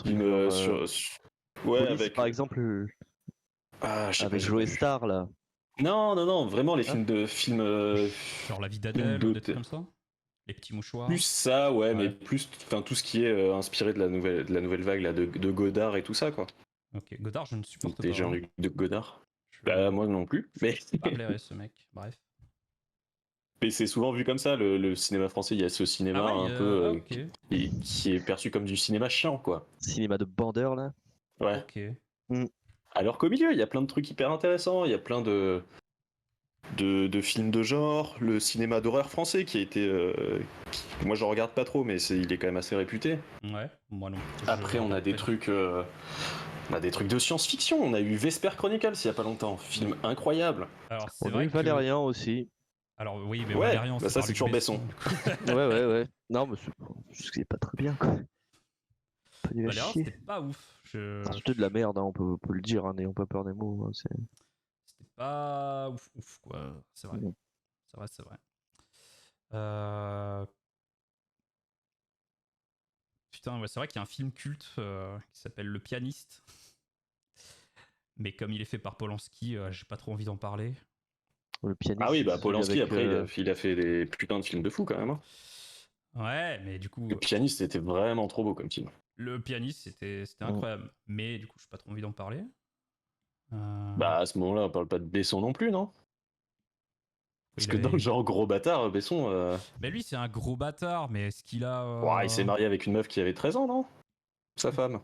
Films ouais, Police, avec. par exemple. Avec Joe Star, là. Non, vraiment les films de genre La vie d'Adèle ou des trucs comme ça. Les petits mouchoirs. Plus ça, ouais. Mais plus, tout ce qui est inspiré de la nouvelle vague là, de Godard et tout ça, quoi. Ok, Godard, je ne supporte Des pas. Jean-Luc de Godard. Bah, moi non plus. Mais c'est pas blairer ce mec. Bref. Mais c'est souvent vu comme ça, le cinéma français. Il y a ce cinéma qui est perçu comme du cinéma chiant, quoi. Cinéma de bandeur, là. Ouais. Ok. Alors qu'au milieu, il y a plein de trucs hyper intéressants. Il y a plein de films de genre, le cinéma d'horreur français qui a été. Moi, je regarde pas trop, mais il est quand même assez réputé. Ouais, moi non. Après, on a des trucs. On a des trucs de science-fiction. On a eu Vesper Chronicles il y a pas longtemps. Film incroyable. Alors, c'est On vrai a eu Valérian aussi. Alors, oui, mais ouais, Valérian, bah ça, c'est toujours Besson. ouais. Non, mais c'est pas très bien, quoi. Valérian, c'était pas ouf. C'était de la merde, hein, on peut le dire, hein, n'ayons pas peur des mots. Hein, c'était pas ouf, quoi. C'est vrai. C'est vrai. Putain, ouais, c'est vrai qu'il y a un film culte qui s'appelle Le Pianiste. Mais comme il est fait par Polanski, j'ai pas trop envie d'en parler. Le Pianiste. Ah oui, bah Polanski, après, il a fait des putains de films de fou quand même. Hein. Ouais, mais du coup. Le Pianiste, c'était vraiment trop beau comme film. Le Pianiste, c'était incroyable. Mais du coup, j'ai pas trop envie d'en parler. Bah, à ce moment-là, on parle pas de Besson non plus, non? Parce que dans le genre gros bâtard, Besson. Mais lui, c'est un gros bâtard, mais est-ce qu'il a. Ouais, il s'est marié avec une meuf qui avait 13 ans, non? Sa femme.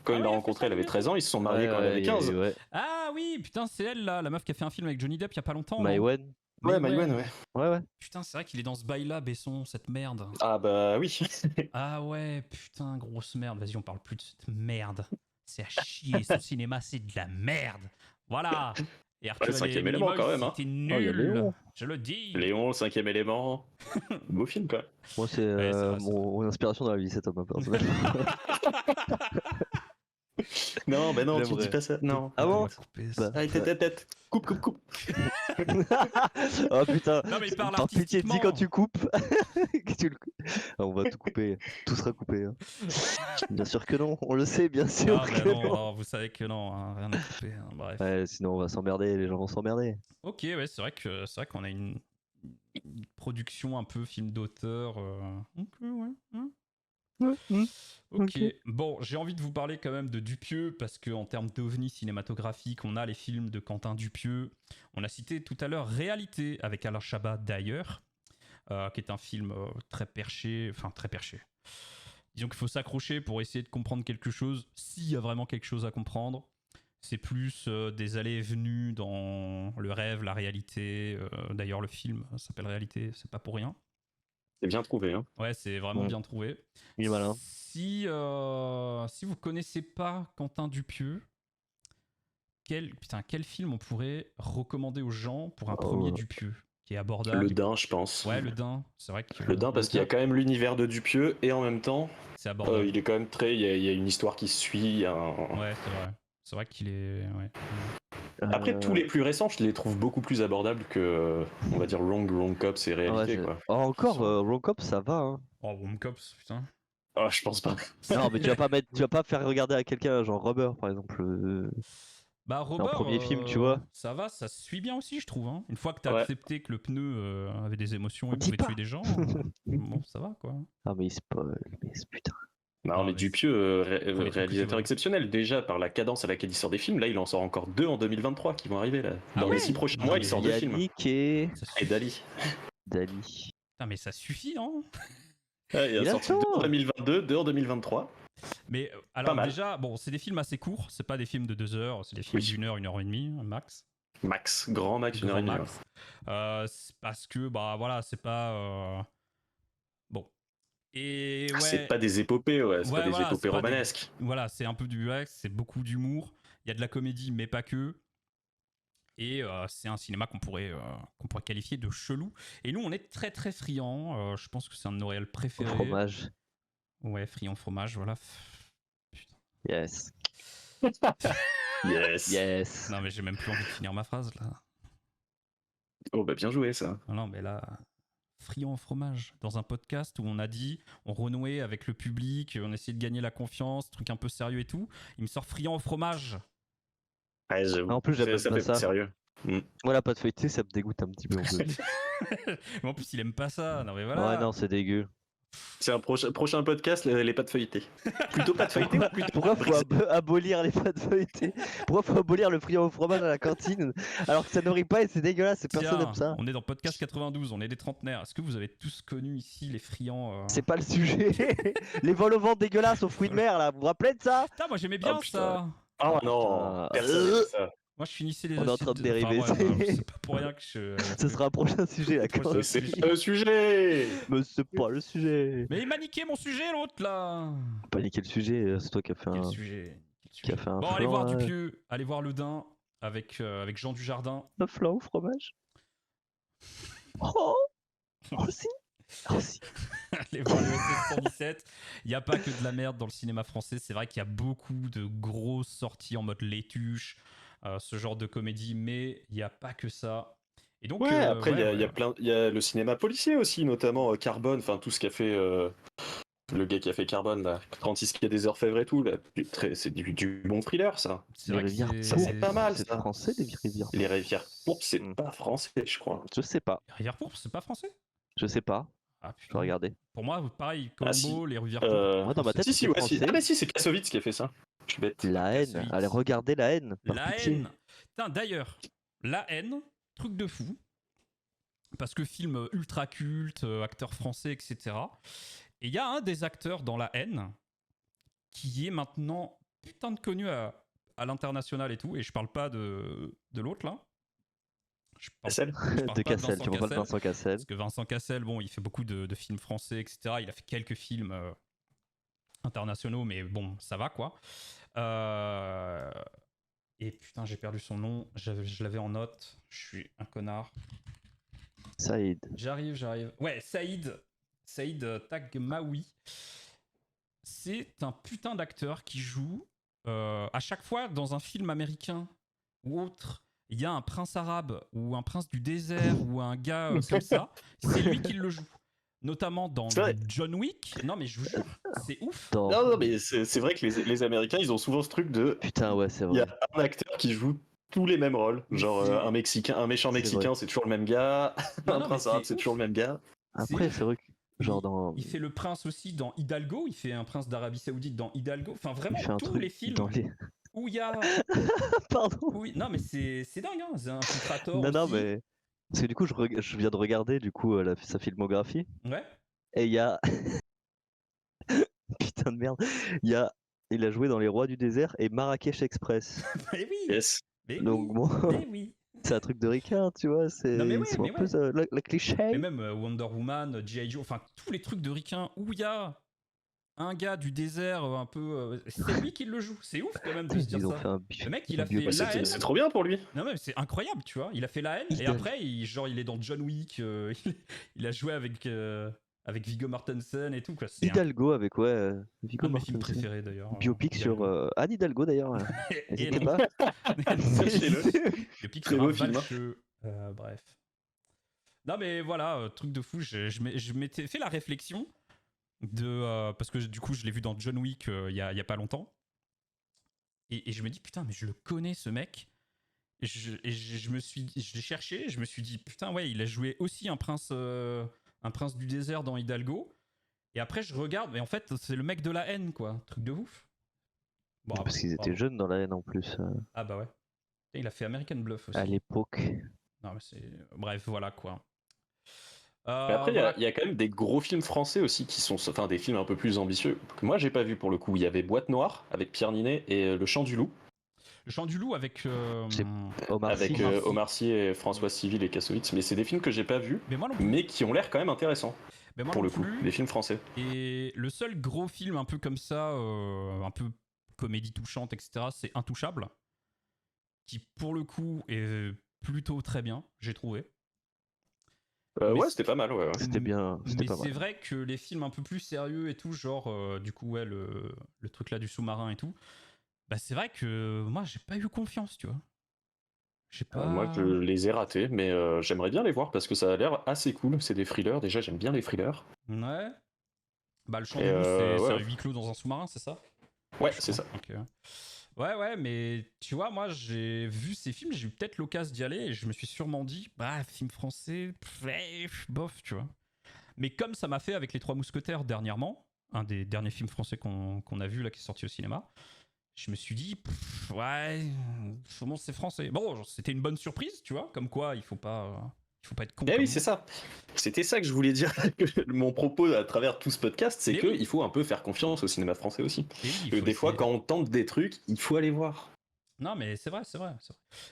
Quand il l'a rencontrée, elle avait 13 ans, ils se sont mariés quand elle avait 15. Ouais. Ah oui, putain, c'est elle là, la meuf qui a fait un film avec Johnny Depp il y a pas longtemps. Maïwenn. Ouais, Maïwenn, ouais. Putain, c'est vrai qu'il est dans ce bail-là, Besson, cette merde. Ah bah oui. Ah ouais, putain, grosse merde. Vas-y, on parle plus de cette merde. C'est à chier, ce cinéma, c'est de la merde. Voilà. Et Arthur, le 5e élément quand même. C'était nul. Je le dis. Léon, le 5e élément. Beau film, quoi. Moi, c'est mon inspiration dans la vie, cet homme, personnellement. Non, bah non, tu dis pas ça. Non. Ah bon? Allez, tête. Coupe. Oh putain. Non, mais il parle par pitié, dis quand tu coupes. On va tout couper. Tout sera coupé. Hein. Bien sûr que non. On le sait, bien sûr que non. Vous savez que non. Hein, rien à couper. Hein, bref. Ouais, sinon, on va s'emmerder. Les gens vont s'emmerder. Ok, ouais, c'est vrai qu'on a une production un peu film d'auteur. Ok, ouais. Hein. Ok, bon, j'ai envie de vous parler quand même de Dupieux parce qu'en termes d'ovni cinématographique, on a les films de Quentin Dupieux. On a cité tout à l'heure Réalité avec Alain Chabat d'ailleurs, qui est un film très perché. Disons qu'il faut s'accrocher pour essayer de comprendre quelque chose, s'il y a vraiment quelque chose à comprendre. C'est plus des allées et venues dans le rêve, la réalité. D'ailleurs, le film s'appelle Réalité, c'est pas pour rien. C'est bien trouvé, hein. Ouais, c'est vraiment bien trouvé. Il est malin. Si vous connaissez pas Quentin Dupieux, quel film on pourrait recommander aux gens pour un premier Dupieux? qui est abordable. Le Dain, je pense. Ouais, le Dain, c'est vrai que... Le Dain, parce qu'il y a quand même l'univers de Dupieux, et en même temps, c'est abordable. il est quand même très... Il y a une histoire qui se suit, il y a un... Ouais, c'est vrai. C'est vrai qu'il est... Ouais. Après, tous les plus récents, je les trouve beaucoup plus abordables que, on va dire, Wrong Cops et Réalité, quoi. Encore, Wrong Cops, ça va, hein. Oh, Wrong Cops, putain. Oh, je pense pas. Non, mais tu vas pas faire regarder à quelqu'un, genre Rubber, par exemple. Bah, Robert, un premier film, tu vois. Ça va, ça se suit bien aussi, je trouve. Hein. Une fois que t'as Ouais. accepté que le pneu avait des émotions et Dis pouvait pas. tuer des gens, bon, ça va, quoi. Ah, mais il spoil, mais putain. Non, Ah, mais mais Dupieux, Premier truc que tu réalisateur vois. exceptionnel, déjà par la cadence à laquelle il sort des films. Là, il en sort encore 2 en 2023 qui vont arriver. Là. Ah Dans ouais les 6 prochains Non, mois, mais il sort 2 films. Yannick et Ça Et suffit. Dali. Dali. Putain, mais ça suffit, non? Ouais, il a Il a sorti le 2 en temps. 2022, 2 en 2023. Mais alors mal. déjà, bon, c'est des films assez courts, c'est pas des films de 2 heures, c'est des films Oui. d'1 heure, 1h30, max. Max, grand max, 1 heure et Grand demie. max. C'est parce que, bah voilà, c'est pas... Bon. Et ouais... C'est pas des épopées, ouais. C'est Ouais, pas des voilà, épopées c'est pas des- romanesques. Voilà, c'est un peu du relax, c'est beaucoup d'humour, il y a de la comédie, mais pas que. Et c'est un cinéma qu'on pourrait qualifier de chelou. Et nous, on est très très friands. Je pense que c'est un de nos réels Au préférés. fromage. Ouais, friand fromage, voilà. Putain. Yes. Yes. Yes. Non, mais j'ai même plus envie de finir ma phrase là. Oh, bah bien joué, ça. Non, mais là, friand fromage. Dans un podcast où on a dit, on renouait avec le public, on essayait de gagner la confiance, truc un peu sérieux et tout. Il me sort friand fromage. Ouais, j'avoue. En plus, j'aime ça pas fait ça. pas sérieux. Moi, la pâte feuilletée, ça me dégoûte un petit peu. Mais en plus, il aime pas ça. Non, mais voilà. Ouais, non, c'est dégueu. C'est un prochain podcast, les pâtes feuilletées. Plutôt pâtes feuilletées ou plutôt Pourquoi faut brisées abolir les pâtes feuilletées? Pourquoi faut abolir le friand au fromage à la cantine alors que ça nourrit pas et c'est dégueulasse et personne Tiens, n'aime ça? on est dans podcast 92, on est des trentenaires. Est-ce que vous avez tous connu ici les friands C'est pas le sujet. Les vols au vent dégueulasses aux fruits de mer là, vous vous rappelez de ça? Putain, moi j'aimais bien Oh, putain. ça. Oh putain. non, personne n'aime ça. Moi je finissais les On est en assiettes train de dériver, Enfin, bref, c'est- c'est pas pour rien que je... Ce sera un prochain sujet la Prochain cantine. sujet. C'est pas le sujet. Mais c'est pas le sujet. Mais il m'a niqué mon sujet l'autre là. Pas niquer le sujet, c'est toi qui as fait Quel un. sujet, Qui a fait un Bon, allez flan, voir là. Dupieux, allez voir Le Dain avec Jean Dujardin. Un flan au fromage. Oh, oh si. Oh si. Allez voir le SS 117. Il n'y a pas que de la merde dans le cinéma français. C'est vrai qu'il y a beaucoup de grosses sorties en mode Létuche, ce genre de comédie, mais il n'y a pas que ça. Et donc, Ouais, après, ouais, il y a plein. Il y a le cinéma policier aussi, notamment Carbone, enfin tout ce qu'a fait. Le gars qui a fait Carbone, là, 36 quai des Orfèvres et tout, là, c'est du bon thriller, ça. c'est Les vrai que rivières Ça, c'est pas mal, C'est ça. français les rivières. Les rivières pourpres, c'est Mm. pas français, je crois. Je sais pas. Rivière Pourpre, c'est pas français? Je sais pas. Ah Je putain. vais regarder. Pour moi, pareil, Ah, Colombo, si. les Rivières Pourpres. Moi, dans ma tête, Si, si, c'est ouais, si. français. Ah, mais si, c'est Kassovitz qui a fait ça. Je suis bête. La haine. Kassovitz. Allez, regardez la haine. Par La pitié. haine. Putain, d'ailleurs, La haine, truc de fou. Parce que film ultra culte, acteur français, etc. Et il y a un des acteurs dans La haine qui est maintenant putain de connu à l'international et tout. Et je parle pas de l'autre là. Je parle, Cassel je parle De pas Cassel, Vincent tu vois pas de Cassel. Vincent Cassel. Parce que Vincent Cassel, bon, il fait beaucoup de films français, etc. Il a fait quelques films internationaux, mais bon, ça va quoi. Et putain, j'ai perdu son nom. Je l'avais en note. Je suis un connard. Saïd. J'arrive. Ouais, Saïd Tagmaoui. C'est un putain d'acteur qui joue à chaque fois dans un film américain ou autre. Il y a un prince arabe ou un prince du désert ou un gars comme ça. C'est lui qui le joue. Notamment dans C'est vrai. John Wick. Non, mais je vous jure, c'est ouf. Dans- Non, non, mais c'est vrai que les Américains, ils ont souvent ce truc de. Putain, ouais, c'est Il y vrai. a un acteur qui joue tous les mêmes rôles. Genre C'est- un Mexicain, un méchant C'est Mexicain, vrai. c'est toujours le même gars. Non, Un non, prince mais arabe, c'est c'est ouf. toujours le même gars. Après, c'est vrai que. Genre Il- dans. Il fait le prince aussi dans Hidalgo. Il fait un prince d'Arabie Saoudite dans Hidalgo. Enfin, vraiment, Il fait un tous truc les films dans les. où il y a. Pardon. Oui, non, mais c'est dingue, hein. C'est un infiltrator. Non, non, aussi. mais. Parce que du coup, je viens de regarder du coup sa filmographie Ouais. et il y a. Putain de merde. Il a joué dans Les Rois du désert et Marrakech Express. Mais oui. Yes. Mais Donc oui. bon, Mais oui. c'est un truc de ricain, tu vois. Non, mais Ils ouais, sont mais un peu ouais. la cliché. Mais même Wonder Woman, G.I. Joe, enfin tous les trucs de ricain où il y a un gars du désert un peu. C'est lui qui le joue. C'est ouf quand même de se dire ça. Le mec, il a fait La Haine. C'est trop bien pour lui. Non, mais c'est incroyable, tu vois. Il a fait La Haine et après, il est dans John Wick. Il a joué avec Viggo Mortensen et tout. Quoi. Hidalgo avec Viggo un de mes films Mortensen. préférés d'ailleurs. Biopic sur Anne Hidalgo d'ailleurs. Et N'hésitez non. pas. Sachez-le. Biopic Très sur un beau film, hein. valcheux. Bref. Non mais voilà, truc de fou. Je m'étais fait la réflexion de parce que du coup je l'ai vu dans John Wick il y a pas longtemps. Et je me dis putain mais je le connais ce mec. Je l'ai cherché. Je me suis dit putain ouais il a joué aussi un prince du désert dans Hidalgo. Et après je regarde mais en fait c'est le mec de La Haine quoi. Truc de ouf. Bon, parce qu'ils étaient jeunes dans La Haine en plus. Ah bah ouais. Et il a fait American Bluff aussi. À l'époque. Non mais c'est bref voilà quoi. Mais après, voilà. il y a quand même des gros films français aussi qui sont, enfin, des films un peu plus ambitieux que moi j'ai pas vu pour le coup. Il y avait Boîte Noire avec Pierre Ninet et Le Chant du Loup. Le Chant du Loup avec Omar Sy et Françoise Civil et Kassovitz. Mais c'est des films que j'ai pas vus, mais qui ont l'air quand même intéressants. Pour le coup, des films français. Et le seul gros film un peu comme ça, un peu comédie touchante, etc., c'est Intouchable, qui pour le coup est plutôt très bien, j'ai trouvé. Ouais, c'était pas mal, ouais. C'était bien. Mais c'est vrai que les films un peu plus sérieux et tout, genre du coup ouais le truc là du sous-marin et tout, bah c'est vrai que moi j'ai pas eu confiance, tu vois. Moi je les ai ratés, mais j'aimerais bien les voir parce que ça a l'air assez cool. C'est des thrillers, déjà j'aime bien les thrillers. Ouais. Bah le Chant du Loup c'est un huis clos dans un sous-marin, c'est ça? Ouais, c'est ça. Okay. Ouais, mais tu vois, moi j'ai vu ces films, j'ai eu peut-être l'occasion d'y aller et je me suis sûrement dit, bah, film français, bof, tu vois. Mais comme ça m'a fait avec Les Trois Mousquetaires dernièrement, un des derniers films français qu'on a vu là, qui est sorti au cinéma, je me suis dit, ouais, comment c'est français. Bon, c'était une bonne surprise, tu vois, comme quoi il faut pas être con. Oui, c'est ça. C'était ça que je voulais dire. Mon propos à travers tout ce podcast, c'est qu'il faut un peu faire confiance au cinéma français aussi. Des fois, quand on tente des trucs, il faut aller voir. Non, mais c'est vrai.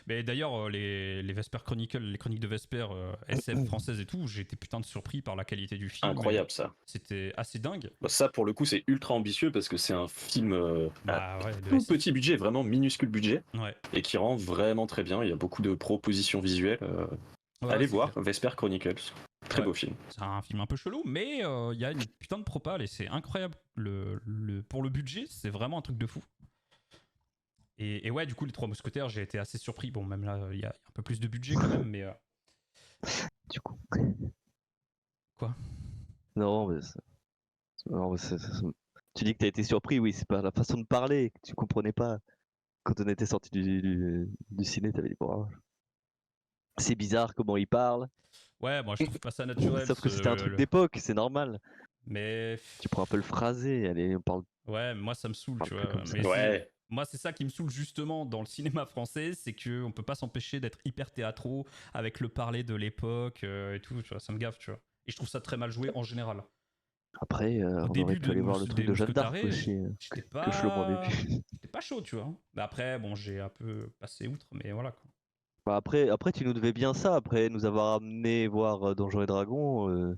Mais d'ailleurs, les Vesper Chronicles, les chroniques de Vesper, SF françaises et tout, j'ai été putain de surpris par la qualité du film. Incroyable, ça. C'était assez dingue. Bah, ça, pour le coup, c'est ultra ambitieux parce que c'est un film à tout petit budget, vraiment minuscule budget, et qui rend vraiment très bien. Il y a beaucoup de propositions visuelles. Allez voir Vesper Chronicles. Très beau film. C'est un film un peu chelou, mais il y a une putain de propale et c'est incroyable. Pour le budget, c'est vraiment un truc de fou. Et ouais, du coup, Les Trois Mousquetaires, j'ai été assez surpris. Bon, même là, il y a un peu plus de budget quand même, mais... Du coup... Quoi? Non, mais... Tu dis que t'as été surpris, oui, c'est pas la façon de parler, que tu comprenais pas. Quand on était sorti du ciné, t'avais dit, bon, c'est bizarre comment il parle. Ouais, moi je trouve pas ça naturel. Sauf que c'était un truc d'époque, c'est normal. Mais... Tu prends un peu le phrasé, allez, on parle... Ouais, moi ça me saoule, tu vois. Mais moi, c'est ça qui me saoule justement dans le cinéma français, c'est qu'on peut pas s'empêcher d'être hyper théâtraux avec le parler de l'époque et tout, tu vois, ça me gaffe, tu vois. Et je trouve ça très mal joué en général. Après, on aurait pu aller voir le truc de Jeanne d'Arc aussi, que Chelomont avait vu. J'étais pas chaud, tu vois. Mais après, bon, j'ai un peu passé outre, mais voilà quoi. Bah après, tu nous devais bien ça, après nous avoir amené voir Donjons et Dragons.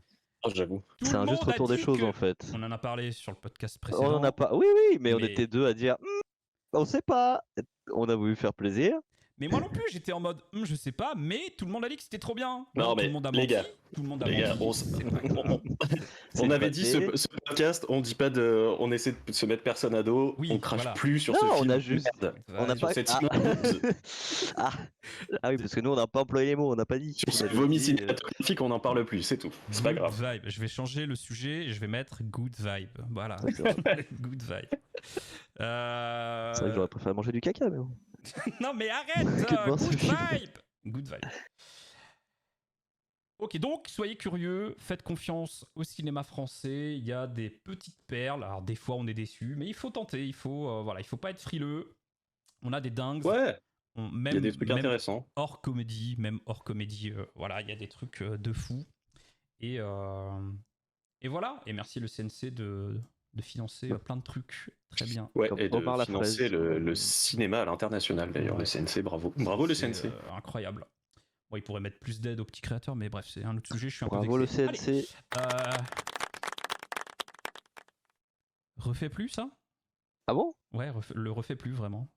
J'avoue. C'est un juste retour des choses en fait. On en a parlé sur le podcast précédent. On en a pas. Oui, mais on était deux à dire. On sait pas. On a voulu faire plaisir. Mais moi non plus, j'étais en mode, je sais pas, mais tout le monde a dit que c'était trop bien. Non, mais tout le monde a les menti. gars, tout le monde a les gars, on avait dit ce podcast, on dit pas de, on essaie de se mettre personne à dos, on crache plus sur ce film. On a juste, on n'a pas. Ah oui, parce que nous on n'a pas employé les mots, on n'a pas dit. Sur ce vomi cinématographique, on n'en parle plus, c'est tout. C'est pas grave. Vibe. Je vais changer le sujet et je vais mettre good vibe. Voilà. Good vibe. C'est vrai que j'aurais préféré manger du caca, mais bon. Non mais arrête. Good vibe. Good vibe. Ok, donc soyez curieux, faites confiance au cinéma français. Il y a des petites perles. Alors des fois on est déçu, mais il faut tenter. Il faut il faut pas être frileux. On a des dingues. Ouais. Il y a des trucs intéressants. Hors comédie, voilà, il y a des trucs de fou. Et voilà. Et merci le CNC de financer plein de trucs très bien. Ouais, et de financer le cinéma à l'international d'ailleurs, le CNC, bravo. Bravo le CNC. Incroyable. Bon, il pourrait mettre plus d'aide aux petits créateurs, mais bref, c'est un autre sujet, je suis un peu bravo le CNC. Allez, refait plus ça. Ah bon? Ouais, le refait plus vraiment.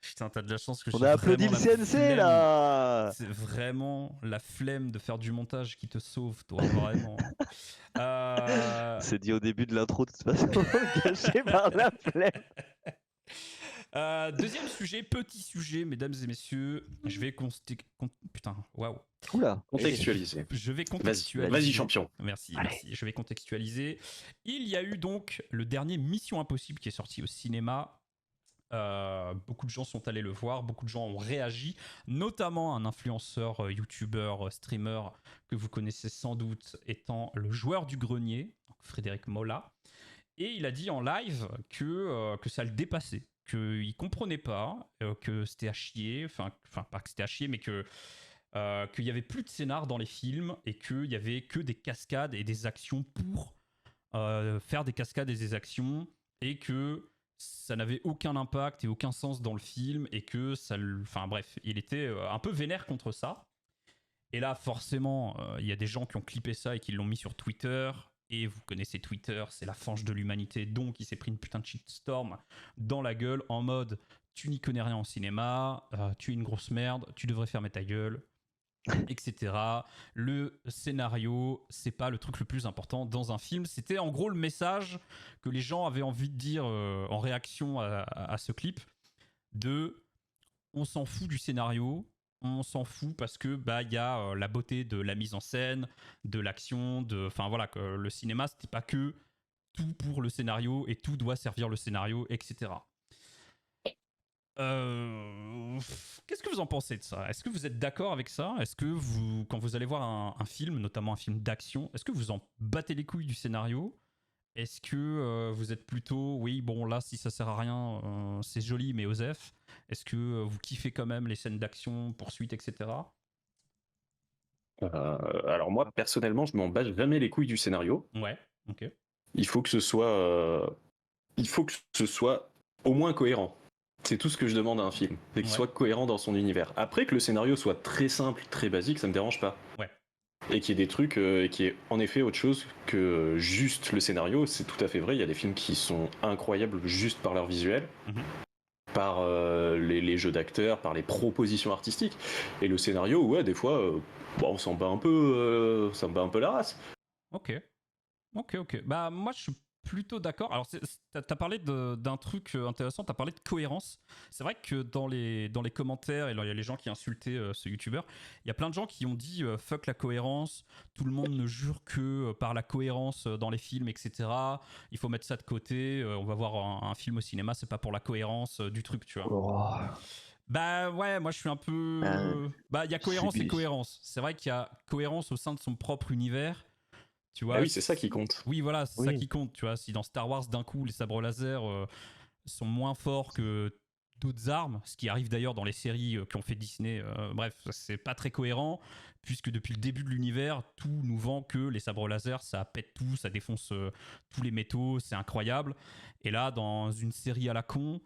Putain, t'as de la chance que On a applaudi le CNC là. C'est vraiment la flemme de faire du montage qui te sauve, toi, vraiment. C'est dit au début de l'intro, de toute façon, gâché par la flemme. Deuxième sujet, petit sujet, mesdames et messieurs. Je vais putain, waouh. Oula. Contextualiser. Je vais contextualiser. Vas-y, champion. Merci. Je vais contextualiser. Il y a eu donc le dernier Mission Impossible qui est sorti au cinéma. Beaucoup de gens sont allés le voir, beaucoup de gens ont réagi, notamment un influenceur, youtubeur, streamer que vous connaissez sans doute étant le joueur du grenier, Frédéric Mola. Et il a dit en live que ça le dépassait, qu'il comprenait pas, que c'était à chier, enfin pas que c'était à chier, mais qu'il y avait plus de scénar dans les films et qu'il y avait que des cascades et des actions pour faire des cascades et des actions, et que ça n'avait aucun impact et aucun sens dans le film, et que ça, enfin bref, il était un peu vénère contre ça. Et là, forcément, il y a des gens qui ont clippé ça et qui l'ont mis sur Twitter. Et vous connaissez Twitter, c'est la fange de l'humanité, donc il s'est pris une putain de shitstorm dans la gueule en mode tu n'y connais rien en cinéma, tu es une grosse merde, tu devrais fermer ta gueule, etc. Le scénario, c'est pas le truc le plus important dans un film. C'était en gros le message que les gens avaient envie de dire en réaction à ce clip, de on s'en fout du scénario, on s'en fout parce que il y a la beauté de la mise en scène, de l'action, enfin voilà, que le cinéma c'était pas que tout pour le scénario et tout doit servir le scénario, etc. Qu'est-ce que vous en pensez de ça? Est-ce que vous êtes d'accord avec ça? Est-ce que vous, quand vous allez voir un film, notamment un film d'action, est-ce que vous en battez les couilles du scénario? Est-ce que vous êtes plutôt, oui, bon là, si ça sert à rien, c'est joli, mais osef? Est-ce que vous kiffez quand même les scènes d'action, poursuites, etc.? Alors moi, personnellement, je m'en bats jamais les couilles du scénario. Ouais, ok. Il faut que ce soit au moins cohérent. C'est tout ce que je demande à un film, c'est qu'il soit cohérent dans son univers. Après, que le scénario soit très simple, très basique, ça me dérange pas. Ouais. Et qu'il y ait des trucs qui est en effet autre chose que juste le scénario, c'est tout à fait vrai. Il y a des films qui sont incroyables juste par leur visuel, par les jeux d'acteurs, par les propositions artistiques. Et le scénario, ouais, des fois, on s'en bat un peu, ça me bat un peu la race. Ok. Bah moi je suis plutôt d'accord. Alors t'as parlé d'un truc intéressant, t'as parlé de cohérence. C'est vrai que dans les commentaires, et il y a les gens qui insultaient ce youtubeur, il y a plein de gens qui ont dit fuck la cohérence, tout le monde ne jure que par la cohérence dans les films, etc. Il faut mettre ça de côté, on va voir un film au cinéma, c'est pas pour la cohérence du truc, tu vois. Oh. Bah ouais, moi je suis un peu... il y a cohérence et cohérence. C'est vrai qu'il y a cohérence au sein de son propre univers. Tu vois, oui, c'est ça qui compte. Oui, voilà, c'est ça qui compte. Tu vois, si dans Star Wars, d'un coup, les sabres laser sont moins forts que d'autres armes, ce qui arrive d'ailleurs dans les séries qui ont fait Disney, bref, c'est pas très cohérent, puisque depuis le début de l'univers, tout nous vend que les sabres laser, ça pète tout, ça défonce tous les métaux, c'est incroyable. Et là, dans une série à la con,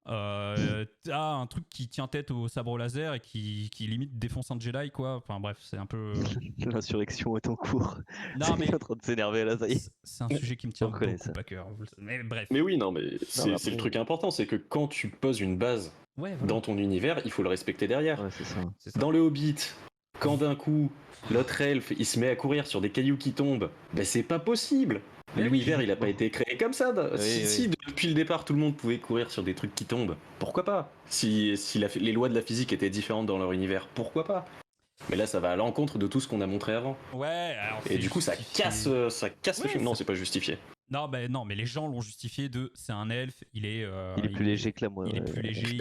t'as un truc qui tient tête au sabre laser et qui limite défonce un Jedi, quoi. Enfin bref, c'est un peu... L'insurrection est en cours. Non, mais... en train de s'énerver là, ça y est. C'est un sujet qui me tient beaucoup à cœur. Mais bref. Mais oui, non, mais c'est le truc important, c'est que quand tu poses une base dans ton univers, il faut le respecter derrière. Ouais, c'est ça. Dans le Hobbit, quand d'un coup, l'autre elfe, il se met à courir sur des cailloux qui tombent, ben c'est pas possible. L'univers, il a pas été créé comme ça. Si depuis le départ, tout le monde pouvait courir sur des trucs qui tombent, pourquoi pas? Si les lois de la physique étaient différentes dans leur univers, pourquoi pas? Mais là, ça va à l'encontre de tout ce qu'on a montré avant. Ouais, alors et du coup, ça casse le film. Non, c'est pas justifié. Non, mais les gens l'ont justifié de c'est un elfe, il est plus léger que la moelle. Il est plus léger.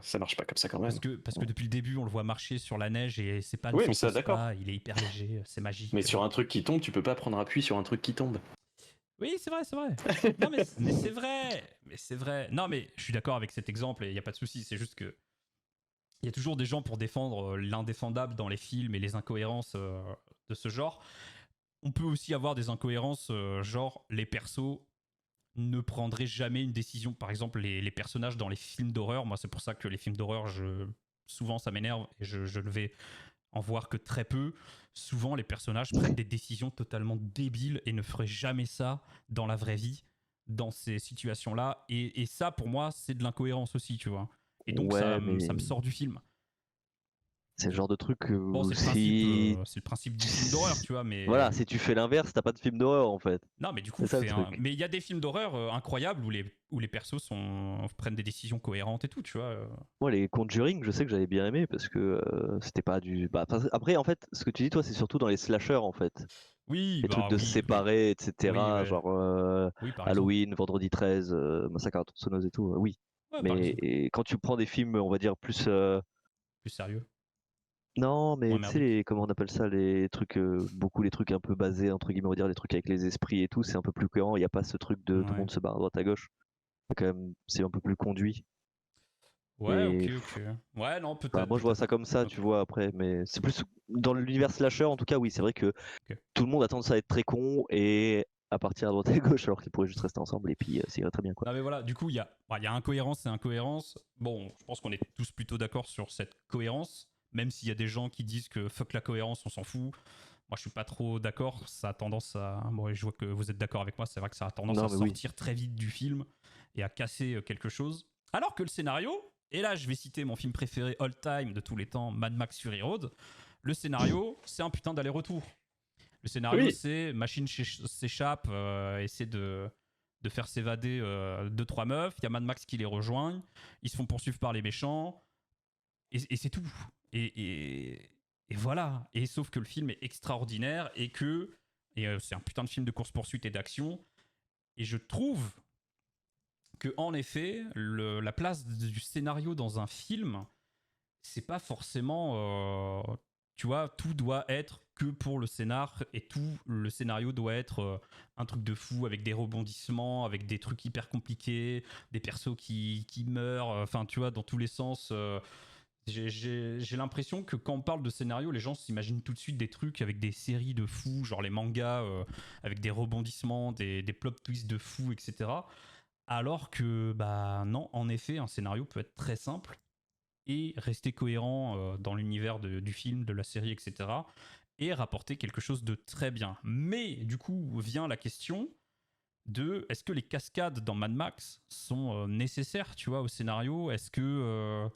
Ça marche pas comme ça quand même. Parce que depuis le début, on le voit marcher sur la neige et c'est pas oui, mais ça, d'accord. Il est hyper léger, c'est magique. Mais sur un truc qui tombe, tu peux pas prendre appui sur un truc qui tombe. Oui, c'est vrai. Non, mais c'est vrai. Non, mais je suis d'accord avec cet exemple et il y a pas de souci. C'est juste que il y a toujours des gens pour défendre l'indéfendable dans les films et les incohérences de ce genre. On peut aussi avoir des incohérences, genre les persos ne prendraient jamais une décision. Par exemple, les personnages dans les films d'horreur, moi c'est pour ça que les films d'horreur, souvent ça m'énerve et je ne vais en voir que très peu. Souvent, les personnages prennent des décisions totalement débiles et ne feraient jamais ça dans la vraie vie, dans ces situations-là. Et ça, pour moi, c'est de l'incohérence aussi, tu vois. Et donc, Ouais, ça me sort du film. c'est le genre de truc Bon, où c'est le principe du film d'horreur, tu vois, mais... Voilà, si tu fais l'inverse, t'as pas de film d'horreur en fait. Non, mais du coup, C'est ça le truc. mais il y a des films d'horreur incroyables où les persos prennent des décisions cohérentes et tout, tu vois. Moi, les Conjuring, je sais que j'avais bien aimé parce que c'était pas du. Après, en fait, ce que tu dis, toi, c'est surtout dans les slashers en fait. Oui, Les trucs bah de se oui, oui. séparer, etc. Oui, ouais. Genre Oui, par exemple. Halloween, Vendredi 13, Massacre à la tronçonneuse et tout. Oui. Ouais, par Mais exemple. quand tu prends des films, on va dire plus. Plus sérieux. Non, mais Moins tu sais, merdique. comment on appelle ça, les trucs, beaucoup les trucs un peu basés, entre guillemets, on va dire, les trucs avec les esprits et tout, c'est un peu plus cohérent. Il n'y a pas ce truc de tout le Ouais. monde se barre à droite à gauche. Quand même, c'est un peu plus conduit. Ouais, ok, Et ok. Ouais, non, enfin, peut-être, moi, je vois peut-être. ça comme ça, Ok, tu vois, après. Mais c'est plus dans l'univers slasher, en tout cas, oui, c'est vrai que ok. tout le monde a tendance à être très con et à partir à droite et à gauche, alors qu'ils pourraient juste rester ensemble et puis ça irait très bien, quoi. Non, mais voilà, du coup, il y a incohérence et incohérence. Bon, je pense qu'on est tous plutôt d'accord sur cette cohérence, même s'il y a des gens qui disent que fuck la cohérence, on s'en fout. Moi, je suis pas trop d'accord. Ça a tendance à. Bon, et je vois que vous êtes d'accord avec moi. C'est vrai que ça a tendance Non, à mais oui. sortir très vite du film et à casser quelque chose. Alors que le scénario, et là, je vais citer mon film préféré all time de tous les temps, Mad Max Fury Road. Le scénario, c'est un putain d'aller-retour. Le scénario, Oui, c'est machine s'échappe, essaie de faire s'évader deux, trois meufs. Il y a Mad Max qui les rejoignent. Ils se font poursuivre par les méchants. Et c'est tout. Et voilà. Et sauf que le film est extraordinaire et que. Et c'est un putain de film de course-poursuite et d'action. Et je trouve que, en effet, la place du scénario dans un film, c'est pas forcément. Tu vois, tout doit être que pour le scénar et tout le scénario doit être un truc de fou avec des rebondissements, avec des trucs hyper compliqués, des persos qui meurent, enfin, tu vois, dans tous les sens. J'ai l'impression que quand on parle de scénario, les gens s'imaginent tout de suite des trucs avec des séries de fous, genre les mangas, avec des rebondissements, des plot twists de fous, etc. Alors que, bah non, en effet, un scénario peut être très simple et rester cohérent dans l'univers du film, de la série, etc. Et rapporter quelque chose de très bien. Mais du coup vient la question de est-ce que les cascades dans Mad Max sont nécessaires, tu vois, au scénario. Est-ce que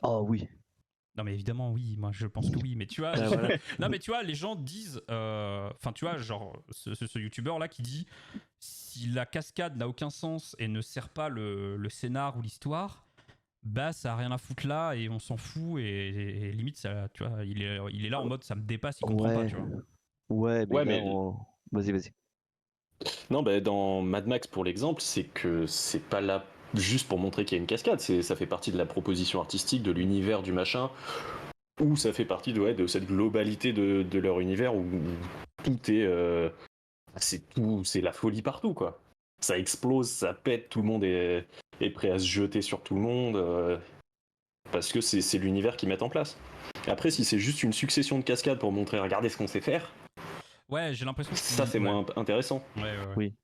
Oh oui. non mais évidemment oui, moi je pense que oui, mais tu vois, Ah, voilà. non mais tu vois, les gens disent, enfin tu vois, genre ce youtubeur là qui dit si la cascade n'a aucun sens et ne sert pas le scénar ou l'histoire, bah ça a rien à foutre là et on s'en fout et limite ça, tu vois, il est là en mode ça me dépasse, il comprend pas, Ouais. tu vois. Ouais, mais ouais, là, mais vas-y, vas-y. non, bah, dans Mad Max pour l'exemple, c'est que c'est pas là juste pour montrer qu'il y a une cascade, ça fait partie de la proposition artistique, de l'univers du machin, ou ça fait partie de cette globalité de leur univers où tout est, c'est la folie partout quoi. Ça explose, ça pète, tout le monde est prêt à se jeter sur tout le monde parce que c'est l'univers qu'ils mettent en place. Après, si c'est juste une succession de cascades pour montrer, regardez ce qu'on sait faire, Ouais, j'ai l'impression ça qu'il c'est ouais. moins intéressant. Ouais. Oui.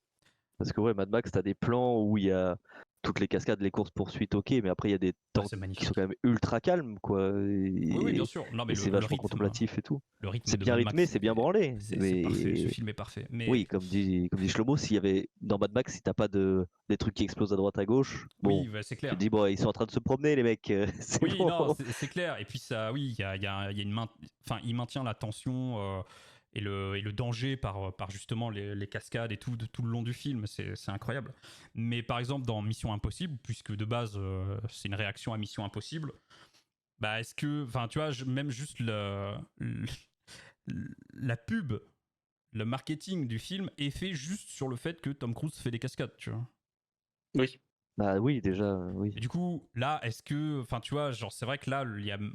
Parce que ouais, Mad Max, t'as des plans où il y a toutes les cascades, les courses poursuites, ok, mais après il y a des Ouais, temps c'est qui sont magnifique. quand même ultra calmes, quoi, Oui, bien sûr. Non mais et c'est le vachement rythme contemplatif et tout. le rythme C'est de bien Mad rythmé, Max c'est bien branlé, c'est parfait, ce mais film est parfait. Mais oui, comme dit Shlomo, s'il y avait dans Mad Max, si t'as pas des trucs qui explosent à droite à gauche, bon, oui, ouais, c'est tu te clair. dis bon, ils sont en train de se promener les mecs, c'est Oui, bon. non, c'est clair. Et puis ça, oui, il y a une enfin, il maintient la tension et le danger par justement les cascades et tout, tout le long du film. C'est incroyable. Mais par exemple, dans Mission Impossible, puisque de base, c'est une réaction à Mission Impossible, bah est-ce que, enfin, tu vois, même juste la pub, le marketing du film est fait juste sur le fait que Tom Cruise fait des cascades, tu vois. Oui. Bah oui, déjà, oui. Et du coup, là, est-ce que, enfin, tu vois, genre, c'est vrai que là,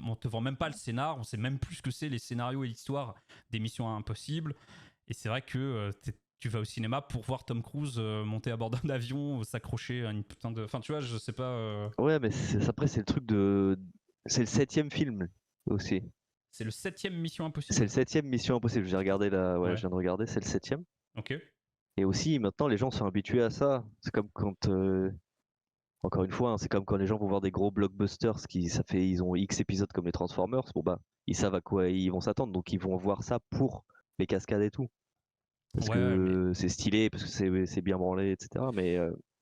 on te vend même pas le scénar, on sait même plus ce que c'est les scénarios et l'histoire des Missions Impossibles. Et c'est vrai que tu vas au cinéma pour voir Tom Cruise monter à bord d'un avion, s'accrocher à une putain de, enfin, tu vois, je sais pas. Ouais, mais après c'est le truc de, c'est le septième film aussi. C'est le septième Mission C'est le Impossible. septième Mission Impossible. J'ai regardé là, ouais, je Ouais. viens de regarder, c'est le septième. Ok. Et aussi, maintenant, les gens sont habitués à ça. C'est comme quand, encore une fois, hein, c'est comme quand les gens vont voir des gros blockbusters, ça fait, ils ont X épisodes comme les Transformers. Bon bah, ils savent à quoi ils vont s'attendre, donc ils vont voir ça pour les cascades et tout. Parce que c'est stylé, parce que c'est bien branlé, etc. Mais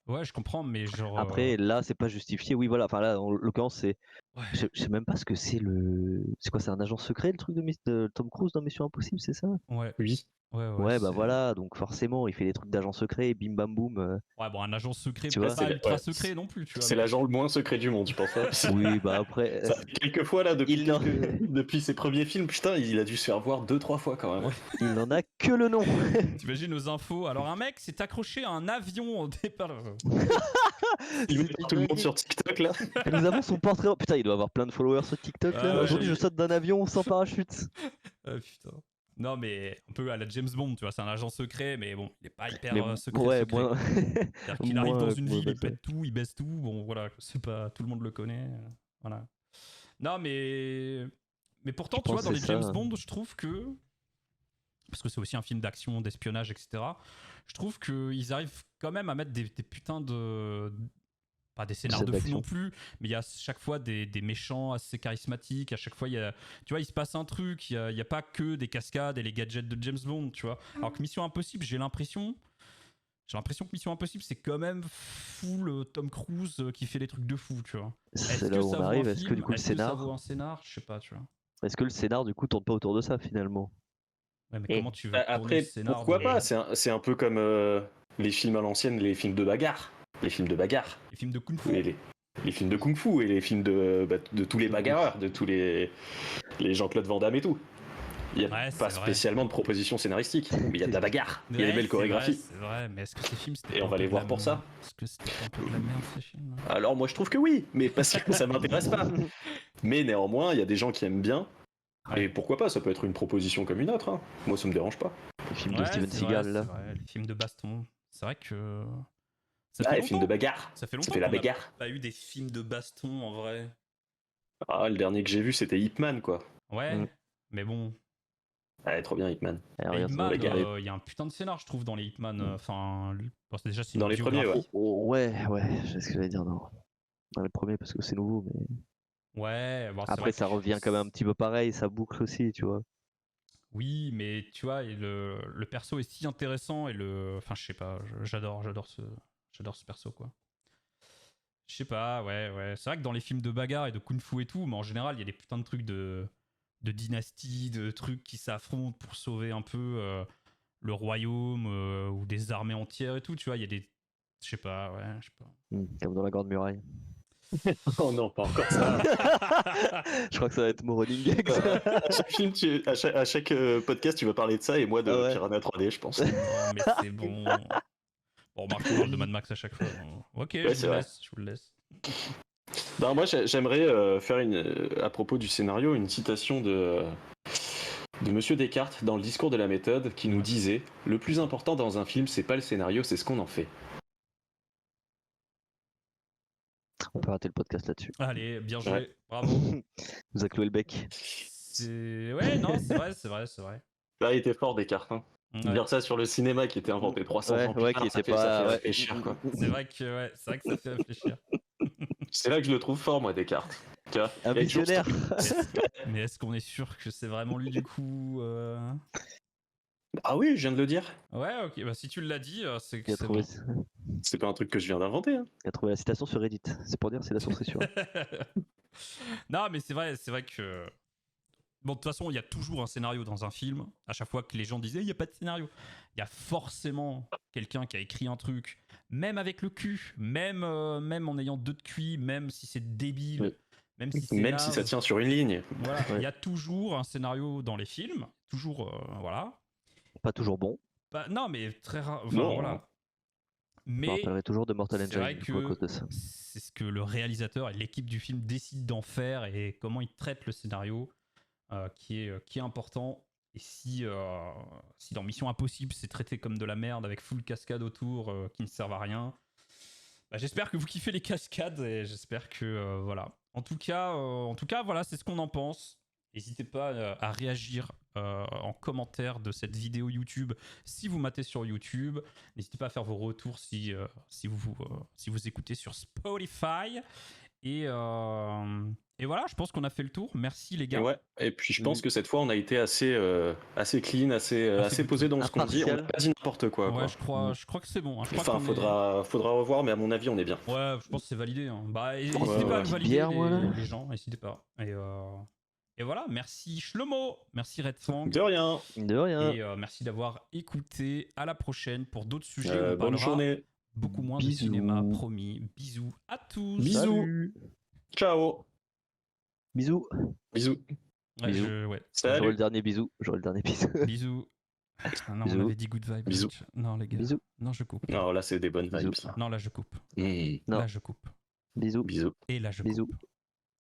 ouais, je comprends, mais genre. après, là, c'est pas justifié. Oui, voilà. Enfin, là, en l'occurrence, c'est. Ouais. Je sais même pas ce que c'est le. C'est quoi, c'est un agent secret, le truc de Tom Cruise dans Mission Impossible, c'est ça? Ouais. Oui. Ouais, bah voilà. Donc forcément, il fait des trucs d'agent secret, bim bam boum. Ouais, bon, un agent secret, Tu peut-être vois, pas ultra secret non plus, tu vois. C'est l'agent le moins secret du monde, je pense. Hein. Oui, bah après. Ça fait quelques fois là, depuis, Il en- depuis ses premiers films, putain, il a dû se faire voir 2-3 fois quand même. Ouais. Il n'en a que le nom. T'imagines nos infos. Alors, un mec s'est accroché à un avion au départ. Il met C'est tout le monde dingue. sur TikTok là. Et nous avons son portrait. Putain, il doit avoir plein de followers sur TikTok là. Ah ouais. Aujourd'hui, je saute d'un avion sans parachute. Putain. Non, mais un peu à la James Bond, tu vois, c'est un agent secret, mais bon, il est pas hyper Mais secret. ouais, secret. moins. C'est-à-dire qu'il arrive dans une moins ville, il bâtard. pète tout, il baisse tout, bon voilà, c'est pas tout le monde le connaît, voilà. Non mais pourtant Je tu vois pense dans que les c'est James ça. Bond, je trouve que parce que c'est aussi un film d'action, d'espionnage, etc. Je trouve que ils arrivent quand même à mettre des putains de pas des scénars de fou d'action. non plus, mais il y a à chaque fois des méchants assez charismatiques. À chaque fois, il y a, tu vois, il se passe un truc. Il y a pas que des cascades et les gadgets de James Bond, tu vois. Alors que Mission Impossible, j'ai l'impression que Mission Impossible, c'est quand même full Tom Cruise qui fait les trucs de fou, tu vois. C'est Est-ce là que où ça on vaut arrive. un Est-ce que film? du coup le Est-ce que ça scénar, vaut un scénar? Je sais pas, tu vois. est-ce que le scénar du coup tourne pas autour de ça finalement? Ouais, mais Et comment tu veux tourner le après, scénar pourquoi de... pas c'est un peu comme les films à l'ancienne, les films de bagarre. Les films de bagarre. Les films de Kung Fu? Et les films de Kung Fu et les films de tous les bagarreurs, de tous les Jean-Claude Van Damme et tout. Il n'y a Ouais, pas c'est vrai. spécialement de propositions scénaristiques, mais il y a de la bagarre, il y a des Ouais, belles chorégraphies. C'est vrai, mais est-ce que ces films c'était Et pas on un va peu les de voir la pour ça. merde? Est-ce que c'était pas un peu de la merde ces films? Alors moi je trouve que oui, mais parce que ça m'intéresse pas. Mais néanmoins, il y a des gens qui aiment bien. Ouais. Et pourquoi pas, ça peut être une proposition comme une autre. Hein. Moi ça me dérange pas. Le film de Ouais, Steven c'est Seagal vrai, là. c'est vrai, les films de baston. C'est vrai que ça Ah, fait les films de longtemps. bagarre. Ça fait longtemps Ça fait la qu'on n'a bagarre. pas eu des films de baston en vrai. Ah, le dernier que j'ai vu c'était Ip Man quoi. Ouais, Mm. mais bon. Ah, trop bien Ip Man. Eh, Les regarde, ça va Hitman, bagarrer. il y a un putain de scénar, je trouve, dans les Hitman. Enfin, bon, déjà, c'est Dans une les premiers, biographie. Oh, ouais, je sais ce que j'allais dire, non. Dans le premier parce que c'est nouveau, mais Ouais, bon, c'est après vrai ça que revient quand même un petit peu pareil, ça boucle aussi, tu vois. oui, mais tu vois, et le perso est si intéressant et le. Enfin, je sais pas, j'adore ce perso, quoi. Je sais pas, ouais. C'est vrai que dans les films de bagarre et de kung-fu et tout, mais en général, il y a des putains de trucs de dynastie, de trucs qui s'affrontent pour sauver un peu le royaume ou des armées entières et tout, tu vois. Il y a des. Je sais pas, ouais, je sais pas. Comme dans la Grande Muraille. Oh non, pas encore ça. Je crois que ça va être mon running gag. Ça. À chaque film, à chaque podcast, tu vas parler de ça et moi de Ah ouais. Piranha 3D, je pense. Non, mais c'est bon. Bon, Marc, je parle de Mad Max à chaque fois. Ok, Ouais, je c'est vous vrai. laisse, je vous le laisse. Non, moi, j'aimerais faire à propos du scénario une citation de Monsieur Descartes dans le discours de la méthode qui nous disait « Le plus important dans un film, c'est pas le scénario, c'est ce qu'on en fait. On peut rater le podcast là-dessus. Allez, bien joué, Ouais. bravo. Vous a cloué le bec. Ouais, non, c'est vrai. » Là, il était fort, Descartes. Hein. Ouais. Dire ça sur le cinéma qui était inventé 300 ans plus Ouais, tard, qui ça était fait, ça pas. fait Ouais. réfléchir. Quoi. C'est vrai que ça fait réfléchir. C'est là que je le trouve fort, moi, Descartes. Tu vois, Un il y a toujours visionnaire. Mais est-ce qu'on est sûr que c'est vraiment lui du coup Ah oui, je viens de le dire. Ouais, ok, bah si tu l'as dit, c'est que Il a c'est trouvé, bon. C'est pas un truc que je viens d'inventer. Hein. il a trouvé la citation sur Reddit. C'est pour dire si la source est sûre. Non, mais c'est vrai que. Bon, de toute façon, il y a toujours un scénario dans un film. À chaque fois que les gens disaient il n'y a pas de scénario, il y a forcément quelqu'un qui a écrit un truc, même avec le cul, même en ayant deux de QI, même si c'est débile, Oui. même si c'est Même si ça tient sur une ligne. Voilà, il Ouais. y a toujours un scénario dans les films, toujours, voilà. Pas toujours bon. Non, mais très rare. Enfin, Non. voilà. Je me Mais rappellerai toujours de Mortal c'est vrai Engine du coup, à que cause de ça. c'est ce que le réalisateur et l'équipe du film décident d'en faire et comment ils traitent le scénario qui est important. Et si dans Mission Impossible c'est traité comme de la merde avec full cascade autour qui ne servent à rien, bah, j'espère que vous kiffez les cascades et j'espère que voilà. En tout cas, voilà, c'est ce qu'on en pense. N'hésitez pas à réagir en commentaire de cette vidéo YouTube si vous matez sur YouTube. N'hésitez pas à faire vos retours si vous écoutez sur Spotify. Et Et voilà, je pense qu'on a fait le tour. Merci les gars. Ouais, et puis je pense que cette fois on a été assez clean, assez posé dans ce qu'on dit. On n'a pas dit n'importe quoi. Ouais, quoi. je crois que c'est bon. Hein. Enfin, faudra revoir, mais à mon avis, on est bien. Ouais, je pense que c'est validé. Hein. Bah, n'hésitez pas à le valider, les gens. N'hésitez pas. Et voilà, merci Shlomo, merci Red Fang. De rien. De rien. Et merci d'avoir écouté. À la prochaine pour d'autres sujets. On bonne journée. Beaucoup moins de cinéma, promis. Bisous à tous. Bisous. Salut. Ciao. Bisous. Bisous. Ouais, Bisous. Salut. J'aurai le dernier bisou. Bisous. Non, Bisous. on avait dit good vibes. Bisous. Non, les gars. Bisous. Non, je coupe. Non, là, c'est des bonnes vibes. Bisous. Non, là, je coupe. Mmh. Non. Là, je coupe. Bisous. Bisous. Et là, je Bisous. coupe.